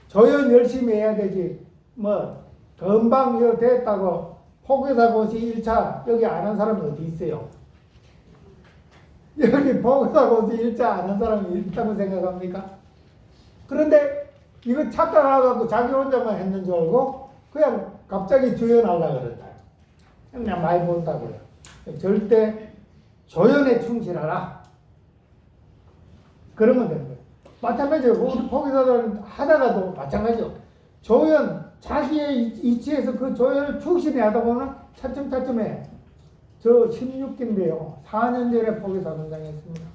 조연 열심히 해야 되지. 뭐 금방 이거 됐다고 포교사 고시 1차 여기 아는 사람이 어디 있어요? 여기 포교사 고시 1차 아는 사람이 있다고 생각합니까? 그런데 이거 착각하고 자기 혼자만 했는 줄 알고 그냥 갑자기 주연하려고 그랬다. 그냥 많이 본다고요. 절대 조연에 충실하라. 그러면 되는 거예요. 마찬가지예요. 우리 포교사들은 하다가도 마찬가지죠. 조연, 자기의 이치에서 그 조연을 충실히 하다 보면 차츰차츰해. 저 16기인데요. 4년 전에 포교사 선장했습니다.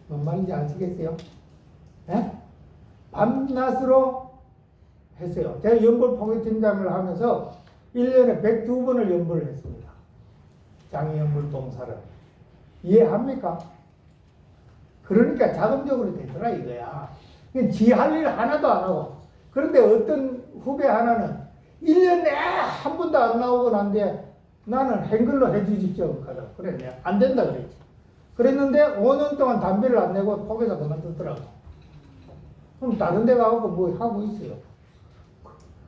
뭔 말인지 아시겠어요? 예? 밤낮으로 했어요. 제가 연불 포교팀장을 하면서 1년에 102번을 연불을 했습니다. 장애연불 봉사를. 이해합니까? 그러니까 자동적으로 되더라 이거야. 지 할 일 하나도 안 하고. 그런데 어떤 후배 하나는 1년 내에 한 번도 안 나오고 난데 나는 한글로 해주십시오. 그래, 내가 안 된다 그랬지. 그랬는데 5년 동안 담배를 안 내고 포교사 그만두더라고. 그럼 다른 데 가고 뭐 하고 있어요.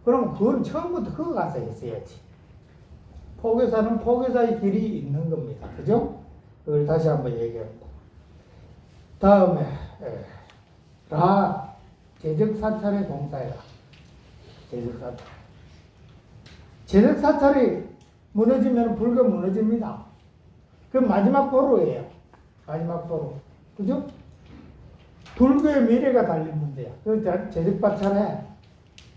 그럼 그건 처음부터 그거 가서 했어야지. 포교사는 포교사의 길이 있는 겁니다. 그죠? 그걸 다시 한번 얘기합니다. 다음에 제적사찰의 봉사해라. 제적사찰. 제적사찰이 무너지면 불교 무너집니다. 그 마지막 보루예요. 마지막 보루. 그죠? 불교의 미래가 달린 문제야. 그 제적바찰에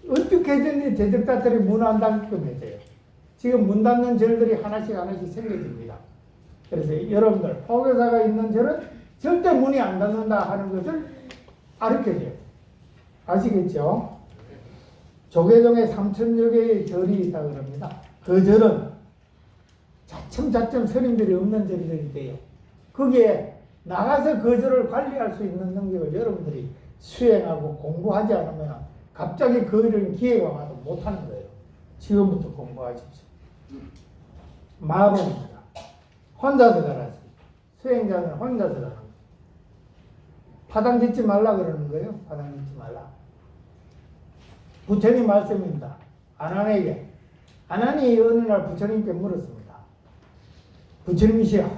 어떻게든지 제적자들이 문 안 닫게끔 해줘요. 지금 문 닫는 절들이 하나씩 하나씩 생겨집니다. 그래서 여러분들 포교사가 있는 절은 절대 문이 안 닫는다 하는 것을 가르쳐줘요. 아시겠죠? 조계종에 3,000여 개의 절이 있다고 합니다. 그 절은 차츰차츰 스님들이 없는 절들이 돼요. 거기에 나가서 그 절을 관리할 수 있는 능력을 여러분들이 수행하고 공부하지 않으면 갑자기 그 일은 기회가 와도 못하는 거예요. 지금부터 공부하십시오. 마법입니다. 혼자서 가라. 수행자는 혼자서 가는 거예요. 파당 짓지 말라 그러는 거예요. 파당 짓지 말라. 부처님 말씀입니다. 아난에게. 아난이 어느 날 부처님께 물었습니다. 부처님이시여,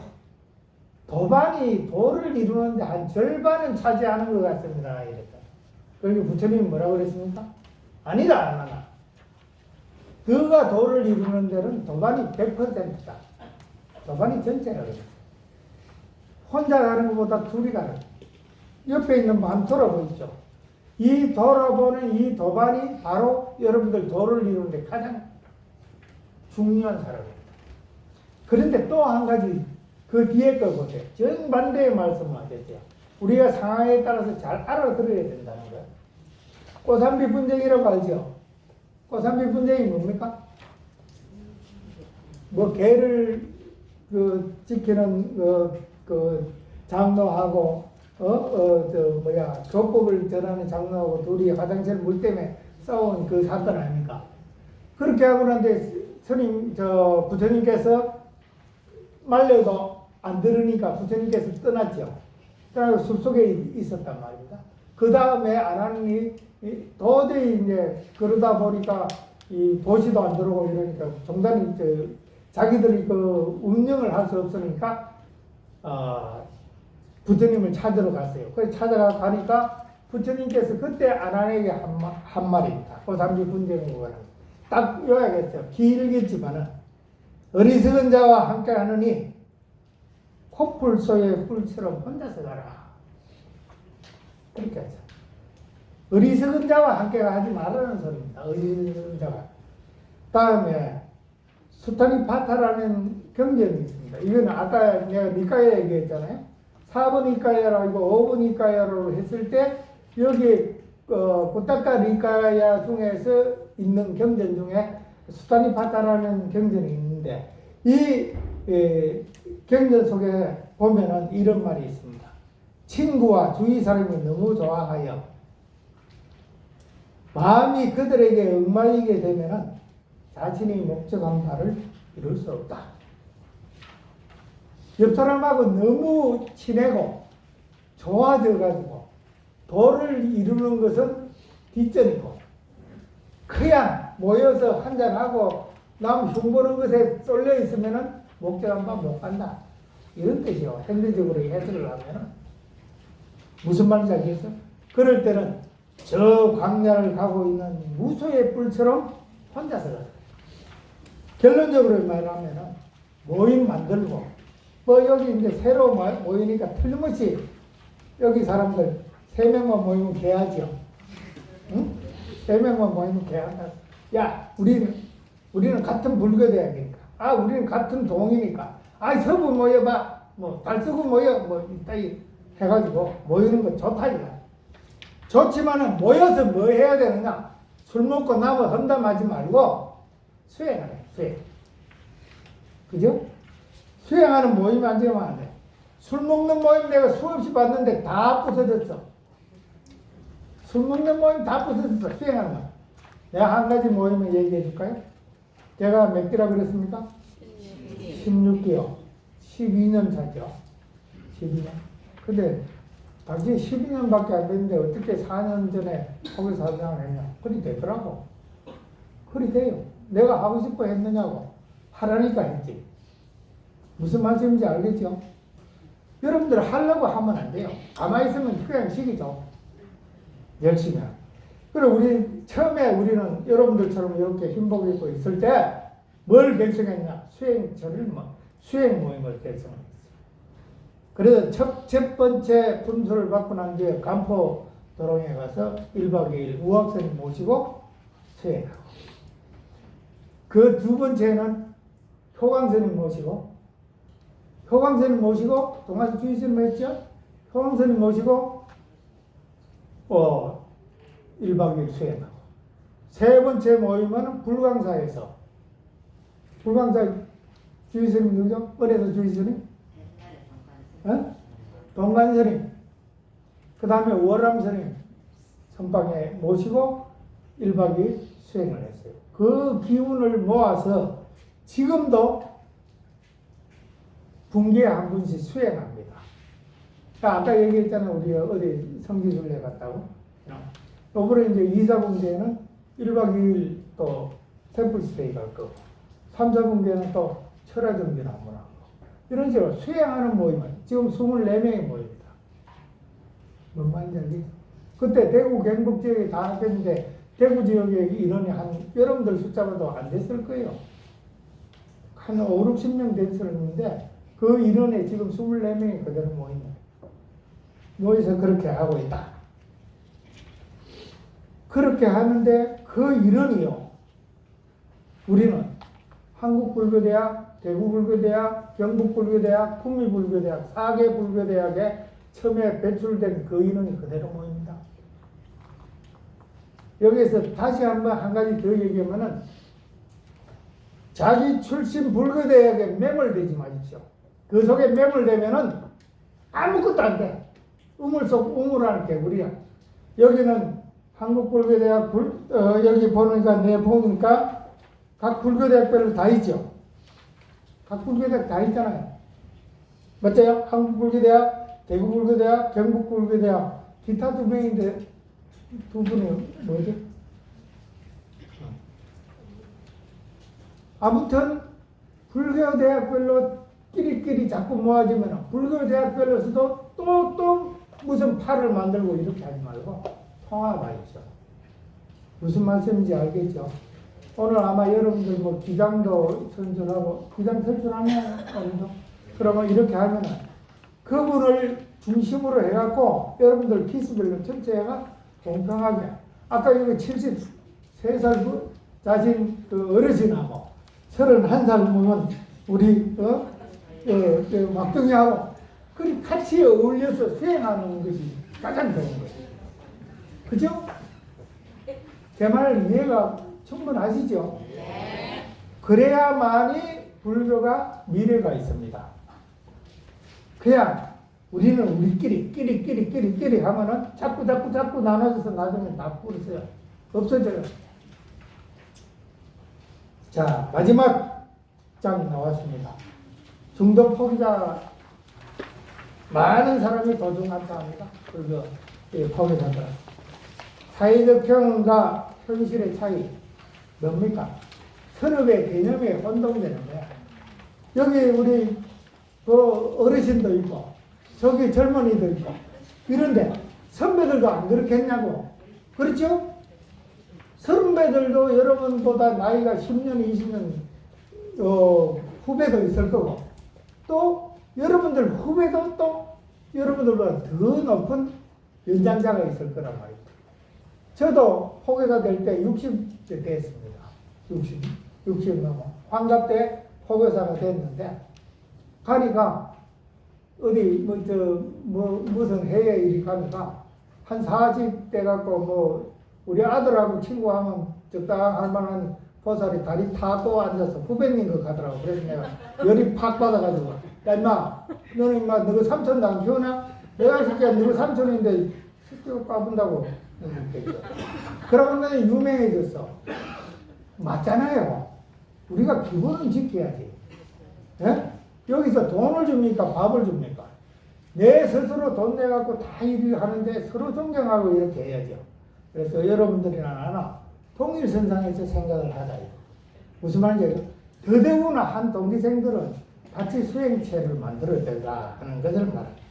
도반이 도를 이루는데 한 절반은 차지하는 것 같습니다. 이랬다. 그리고 부처님이 뭐라고 그랬습니까? 아니다, 아나나. 그가 도를 이루는 데는 도반이 100%다. 도반이 전체가 그랬어요. 혼자 가는 것보다 둘이 가는 거예요. 옆에 있는 분 한번 돌아보시죠. 이 돌아보는 이 도반이 바로 여러분들 도를 이루는데 가장 중요한 사람입니다. 그런데 또 한 가지 그 뒤에 걸 보세요. 정반대의 말씀을 하셨죠. 우리가 상황에 따라서 잘 알아들어야 된다는 거예요. 꼬삼비 분쟁이라고 알죠? 꼬삼비 분쟁이 뭡니까? 뭐 개를 지키는 장로하고 교법을 전하는 장로하고 둘이 화장실 물 때문에 싸운 그 사건 아닙니까? 그렇게 하고 난데 부처님께서 말려도 안 들으니까 부처님께서 떠났죠. 떠나고 숲속에 있었단 말입니다. 그 다음에 아나님이 도저히 이제 그러다 보니까 이 도시도 안 들어오고 이러니까 종단이 자기들이 그 운영을 할 수 없으니까 부처님을 찾으러 갔어요. 그래서 찾아가니까 부처님께서 그때 아난에게 한 말입니다. 고삼비 분쟁을 딱 요약했어요. 길겠지만은 어리석은 자와 함께 하느니 코풀 속의 뿔처럼 혼자서 가라. 그렇게 하죠. 어리석은 자와 함께 하지 말라는 소리입니다. 어리석은 자와. 다음에 수타니파타라는 경전이 있습니다. 이건 아까 내가 니까야 얘기했잖아요. 4번 니까야라고 5번 니까야로 했을 때 여기 구타카 니까야 중에서 있는 경전 중에 수타니파타라는 경전이 있는데 이 경전 속에 보면은 이런 말이 있습니다. 친구와 주위 사람이 너무 좋아하여 마음이 그들에게 얽매이게 되면은 자신이 목적한 바를 이룰 수 없다. 옆 사람하고 너무 친하고 좋아져가지고 도를 이루는 것은 뒷전이고 그냥 모여서 한잔하고 남 흉보는 것에 쏠려 있으면은 목적한 바 못 간다. 이런 뜻이요. 현대적으로 해석을 하면은 무슨 말인지 알겠어? 그럴 때는 저 광야를 가고 있는 무소의 뿔처럼 혼자서 가요. 결론적으로 말하면은 모임 만들고 뭐 여기 이제 새로 모이니까 틀림없이 여기 사람들 3명만 모이면 개하죠. 응? 3명만 모이면 개한다. 야, 우리는 같은 불교대학이니까. 아, 우리는 같은 동이니까. 아, 서부 모여봐. 뭐 달서구 모여. 뭐 이따위 해가지고 모이는 거 좋다 이거. 좋지만은 모여서 뭐 해야 되느냐? 술 먹고 나면 험담하지 말고 수행하래. 수행. 그죠? 수행하는 모임이 안 되면 안 돼. 술 먹는 모임 내가 수없이 봤는데 다 부서졌어. 술 먹는 모임 다 부서졌어. 수행하는 거. 내가 한 가지 모임을 얘기해 줄까요? 제가 몇 기라고 그랬습니까? 16기요. 12년 차죠. 12년. 근데 당시 12년밖에 안 됐는데 어떻게 4년 전에 거기 사장을 했냐. 그리 되더라고. 그리 돼요. 내가 하고 싶어 했느냐고. 하라니까 했지. 무슨 말씀인지 알겠죠? 여러분들 하려고 하면 안 돼요. 가만히 있으면 그냥 시키죠. 열심히 하고. 그리고 처음에 우리는 여러분들처럼 이렇게 힘복 입고 있을 때 뭘 결정했냐? 수행 모임을 결정했어요. 그래서 첫 번째 분수를 받고 난 뒤에 간포 도롱에 가서 1박 2일 우학스님 모시고 수행하고, 그 두 번째는 효광스님 모시고, 효광스님 모시고 동아시 주의스님 했죠? 효광스님 모시고 1박 2일 수행하고, 세 번째 모임은 불광사에서, 불광사 주의스님 누구죠? 어디서 주의스님? 동관스님, 그 다음에 월암스님 선방에 모시고 1박 2일 수행을 했어요. 그 기운을 모아서 지금도 분기에 한 분씩 수행합니다. 아까 얘기했잖아요. 우리 어디 성지순례 갔다고. 요번에 이제 2, 4분기에는 1박 2일 또 템플스테이 갈 거고, 3, 4분기에는 또 철화정진 한번 하고, 이런 식으로 수행하는 모임은 지금 24명의 모임이다. 뭔 말인지 알겠죠? 그때 대구 경북 지역에 다 했는데 대구 지역에 인원이 여러분들 숫자보다 안 됐을 거예요. 한 5, 60명 됐었는데 그 인원에 지금 24명이 그대로 모여서 그렇게 하고 있다. 그렇게 하는데 그 인원이요, 우리는 한국불교대학, 대구불교대학, 경북불교대학, 구미불교대학 4개 불교대학에 처음에 배출된 그 인원이 그대로 모입니다. 여기에서 다시 한번 한 가지 더 얘기하면은, 자기 출신 불교대학에 매몰되지 마십시오. 그 속에 매몰되면은 아무것도 안 돼. 우물 속 우물하는 개구리야. 여기는 한국불교대학 여기 보니까 보니까 각 불교대학별로 다 있죠. 각 불교대학 다 있잖아요. 맞죠? 한국불교대학, 대구불교대학, 경북불교대학, 기타 두 명인데 두 분이 뭐지? 아무튼 불교대학별로 끼리끼리 자꾸 모아지면 불교대학별로서도 또 무슨 파를 만들고 이렇게 하지 말고 통합하십시오. 무슨 말씀인지 알겠죠? 오늘 아마 여러분들 뭐 기장도 선전하고, 기장 선전하면 오늘도 그러면 이렇게 하면은 그분을 중심으로 해갖고 여러분들 기수별로 전체가 공평하게, 아까 여기 73살 자신 그 어르신하고 31살 먹은 우리 막둥이하고 그 같이 어울려서 수행하는 것이 가장 좋은 거예요. 그죠? 제 말 이해가 충분하시죠? 그래야만이 불교가 미래가 있습니다. 그냥 우리는 우리끼리 하면은 자꾸 나눠져서 나중에 다 부르세요. 없어져요. 자, 마지막 장이 나왔습니다. 중도 포기자, 많은 사람이 도중한다 합니다. 불교 포기자들. 사회적 경험과 현실의 차이 뭡니까? 선업의 개념에 혼동되는 거야. 여기 우리 그 어르신도 있고 저기 젊은이도 있고 이런데 선배들도 안 그렇게 했냐고. 그렇죠? 선배들도 여러분보다 나이가 10년, 20년 후배도 있을 거고, 또 여러분들 후배도 또 여러분들보다 더 높은 연장자가 있을 거란 말이에요. 저도 포교사 될 때 60대 됐습니다. 60 넘어. 환갑 때 포교사가 됐는데, 가니까 어디 무슨 해외 일이 가니까 한 40대 갖고 우리 아들하고 친구하면 적당할 만한 보살이 다리 타고 앉아서 후배님 거 가더라고. 그래서 내가 열이 팍 받아가지고, 야 임마, 너는 임마 너가 삼촌도 안 키우나? 내가 새끼야 너가 삼촌인데 새끼가 까분다고. 그러고 나니 유명해졌어. 맞잖아요. 우리가 기본은 지켜야지. 예? 여기서 돈을 줍니까? 밥을 줍니까? 내 스스로 돈 내갖고 다 일을 하는데 서로 존경하고 이렇게 해야죠. 그래서 여러분들이나 나나 통일선상에서 생각을 하자. 무슨 말인지 더더구나 한 동기생들은 같이 수행체를 만들어야 된다 하는 것을 말합니다.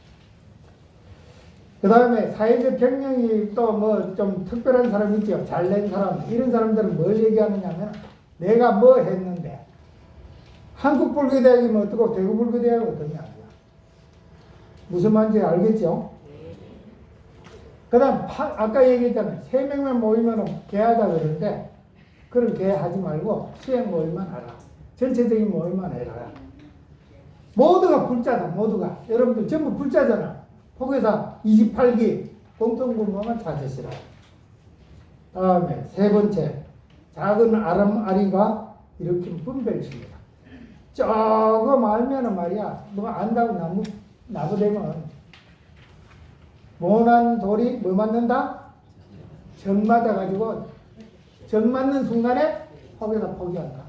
그 다음에 사회적 경영이 또 뭐 좀 특별한 사람 있죠. 잘낸 사람. 이런 사람들은 뭘 얘기하느냐면 내가 뭐 했는데 한국불교대학이면 어떻고 대구불교대학이 어떠냐. 무슨 말인지 알겠죠? 그 다음, 아까 얘기했잖아요. 3명만 모이면 개하자 그러는데, 그런 개 하지 말고 수행 모임만 하라. 전체적인 모임만 해라. 모두가 불자다, 모두가. 여러분들 전부 불자잖아. 포교사 28기 공통분모만 찾으시라. 다음에 세 번째, 작은 아름아리가 일으킨 분별심이다. 조금 알면은 말이야, 뭐 안다고 나부되면 모난 돌이 뭐 맞는다? 정 맞아가지고 정 맞는 순간에 포기다 포기한다.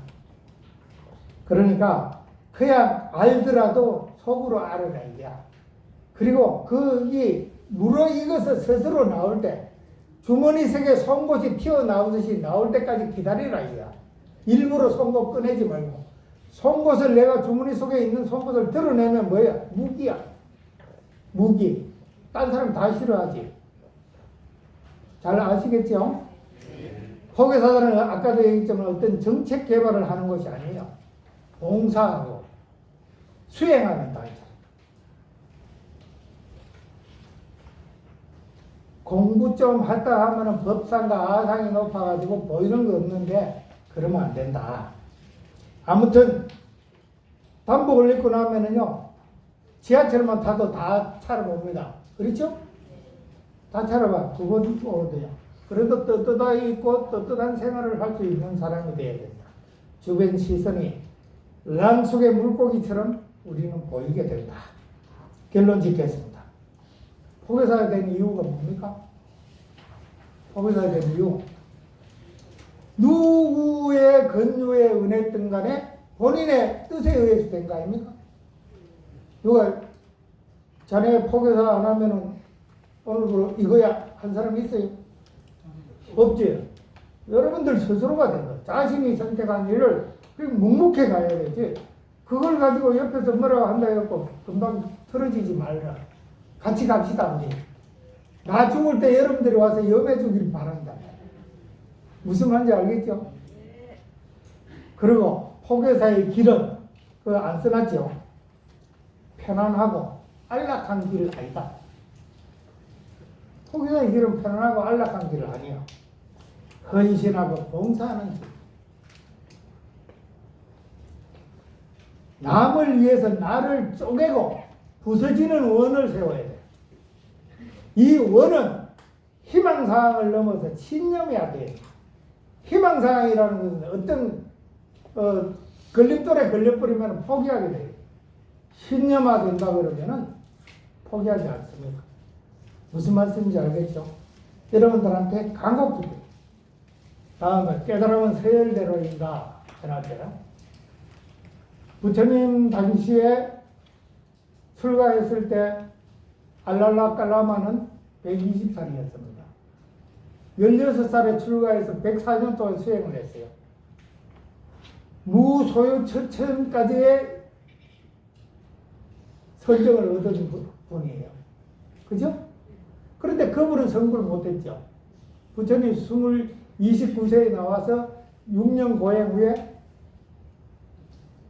그러니까 그냥 알더라도 속으로 알아라 이게야. 그리고 그이 무르익어서 스스로 나올 때 주머니 속에 송곳이 튀어나오듯이 나올 때까지 기다리라 이거야. 일부러 송곳 꺼내지 말고. 송곳을 내가 주머니 속에 있는 송곳을 드러내면 뭐야? 무기야. 무기. 딴 사람 다 싫어하지. 잘 아시겠죠? 포교사들은 아까도 얘기했지만 어떤 정책 개발을 하는 것이 아니에요. 봉사하고 수행하는 단체. 공부 좀 하다 하면은 법상과 아상이 높아가지고 보이는 거 없는데 그러면 안 된다. 아무튼 단복을 입고 나면은요 지하철만 타도 다 차려봅니다. 그렇죠? 다 차려봐. 두 번 오거든요. 그래도 떳떳하게 있고 떳떳한 생활을 할 수 있는 사람이 되어야 된다. 주변 시선이 랑 속의 물고기처럼 우리는 보이게 된다. 결론 짓겠습니다. 포교사가 된 이유가 뭡니까? 포교사가 된 이유. 누구의 권유에 은했든 간에 본인의 뜻에 의해서 된 거 아닙니까? 누가 자네 포교사 안 하면은 오늘 이거야 한 사람 있어요? 없지. 여러분들 스스로가 된 거. 자신이 선택한 일을 묵묵해 가야 되지. 그걸 가지고 옆에서 뭐라고 한다 해갖고 금방 틀어지지 말라. 같이 갑시다 우리. 나 죽을 때 여러분들이 와서 염해 주길 바란다. 무슨 말인지 알겠죠? 그리고 포교사의 길은 그거 안 써놨죠? 편안하고 안락한 길 아니다. 포교사의 길은 편안하고 안락한 길 아니에요. 헌신하고 봉사하는 길. 남을 위해서 나를 쪼개고 부서지는 원을 세워야 돼. 이 원은 희망사항을 넘어서 신념이야 돼. 희망사항이라는 것은 어떤 걸림돌에 걸려버리면 포기하게 돼. 신념화된다 그러면은 포기하지 않습니다. 무슨 말씀인지 알겠죠? 여러분들한테 간곡히 다음에 깨달음은 서열대로인가 해놨대요. 부처님 당시에 출가했을 때 알랄라깔라마는 120살이었습니다. 16살에 출가해서 104년 동안 수행을 했어요. 무소유 처천까지의 선정을 얻은 분이에요. 그죠? 그런데 그분은 성불을 못했죠. 부처님 29세에 나와서 6년 고행 후에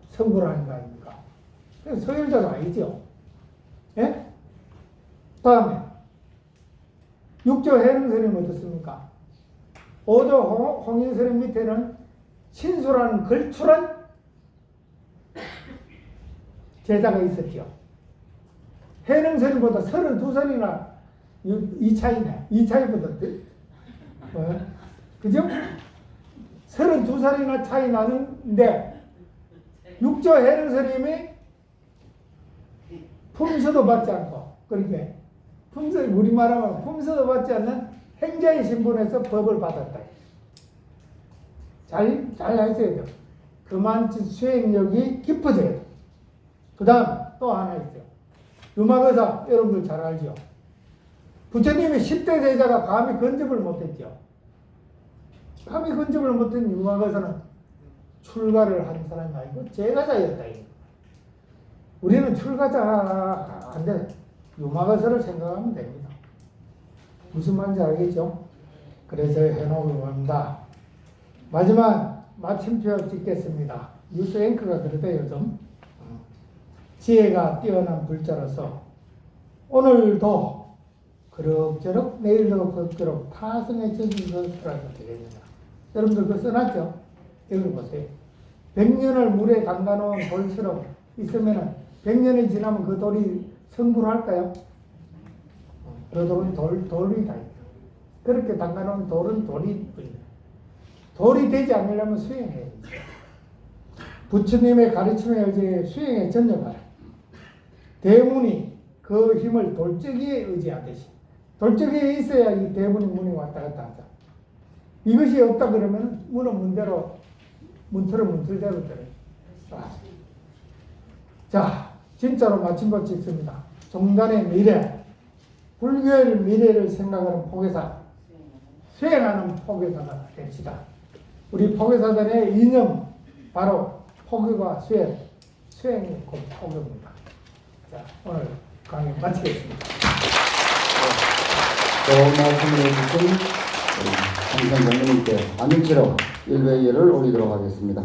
성불하는 거 아닙니까? 서열자가 아니죠. 예? 다음에 육조 해능스님 어떻습니까? 5조 홍인스님 밑에는 신수라는 걸출한 제자가 있었죠. 해능스님보다 32살이나 이 차이네. 이 차이보다 그죠? 32살이나 차이 나는데 육조 해능스님이 품서도 받지 않고 그렇게 품서 우리말하면 품서도 받지 않는 행자의 신분에서 법을 받았다. 잘 하셔야 돼요. 그만큼 수행력이 깊어져야 돼요. 그 다음 또 하나 있어요. 유마거사 여러분들 잘 알죠? 부처님이 10대 제자가 감히 근접을 못했죠. 감히 근접을 못한 유마거사는 출가를 한 사람이 아니고 제가자였다. 우리는 출가자 안 돼. 유마거사를 생각하면 됩니다. 무슨 말인지 알겠죠? 그래서 해놓으려고 합니다. 마지막 마침표 찍겠습니다. 뉴스 앵커가 그러대요 좀. 지혜가 뛰어난 불자로서 오늘도 그럭저럭 내일도 그럭저럭 타성에 젖어서 살아야 되겠느냐. 여러분들 그거 써놨죠? 읽어보세요. 100년을 물에 담가놓은 돌처럼 있으면은 100년이 지나면 그 돌이 성불 할까요? 그 돌은 돌이다. 그렇게 담가놓은 돌은 돌이 뿐이다. 돌이 되지 않으려면 수행해야지. 부처님의 가르침에 의지해 수행에 전념하라. 대문이 그 힘을 돌적이에 의지하듯이 돌적이에 있어야 이 대문이 문이 왔다 갔다 하자. 이것이 없다 그러면 문은 문대로 문틀은 문틀대로 들어요. 자, 진짜로 마침표 찍습니다. 종단의 미래, 불교의 미래를 생각하는 포교사, 수행하는 포교사가 됩시다. 우리 포교사단의 이념 바로 포교가 수행이 곧 포교입니다. 자, 오늘 강의 마치겠습니다. 좋은 말씀을 해주신 황천 공무님께 안일치로 1배예를 올리도록 하겠습니다.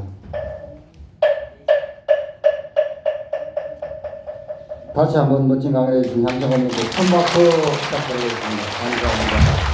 다시 한번 멋진 강의를 해주신 황천 공무님께 큰 박수 부탁드리겠습니다. 감사합니다.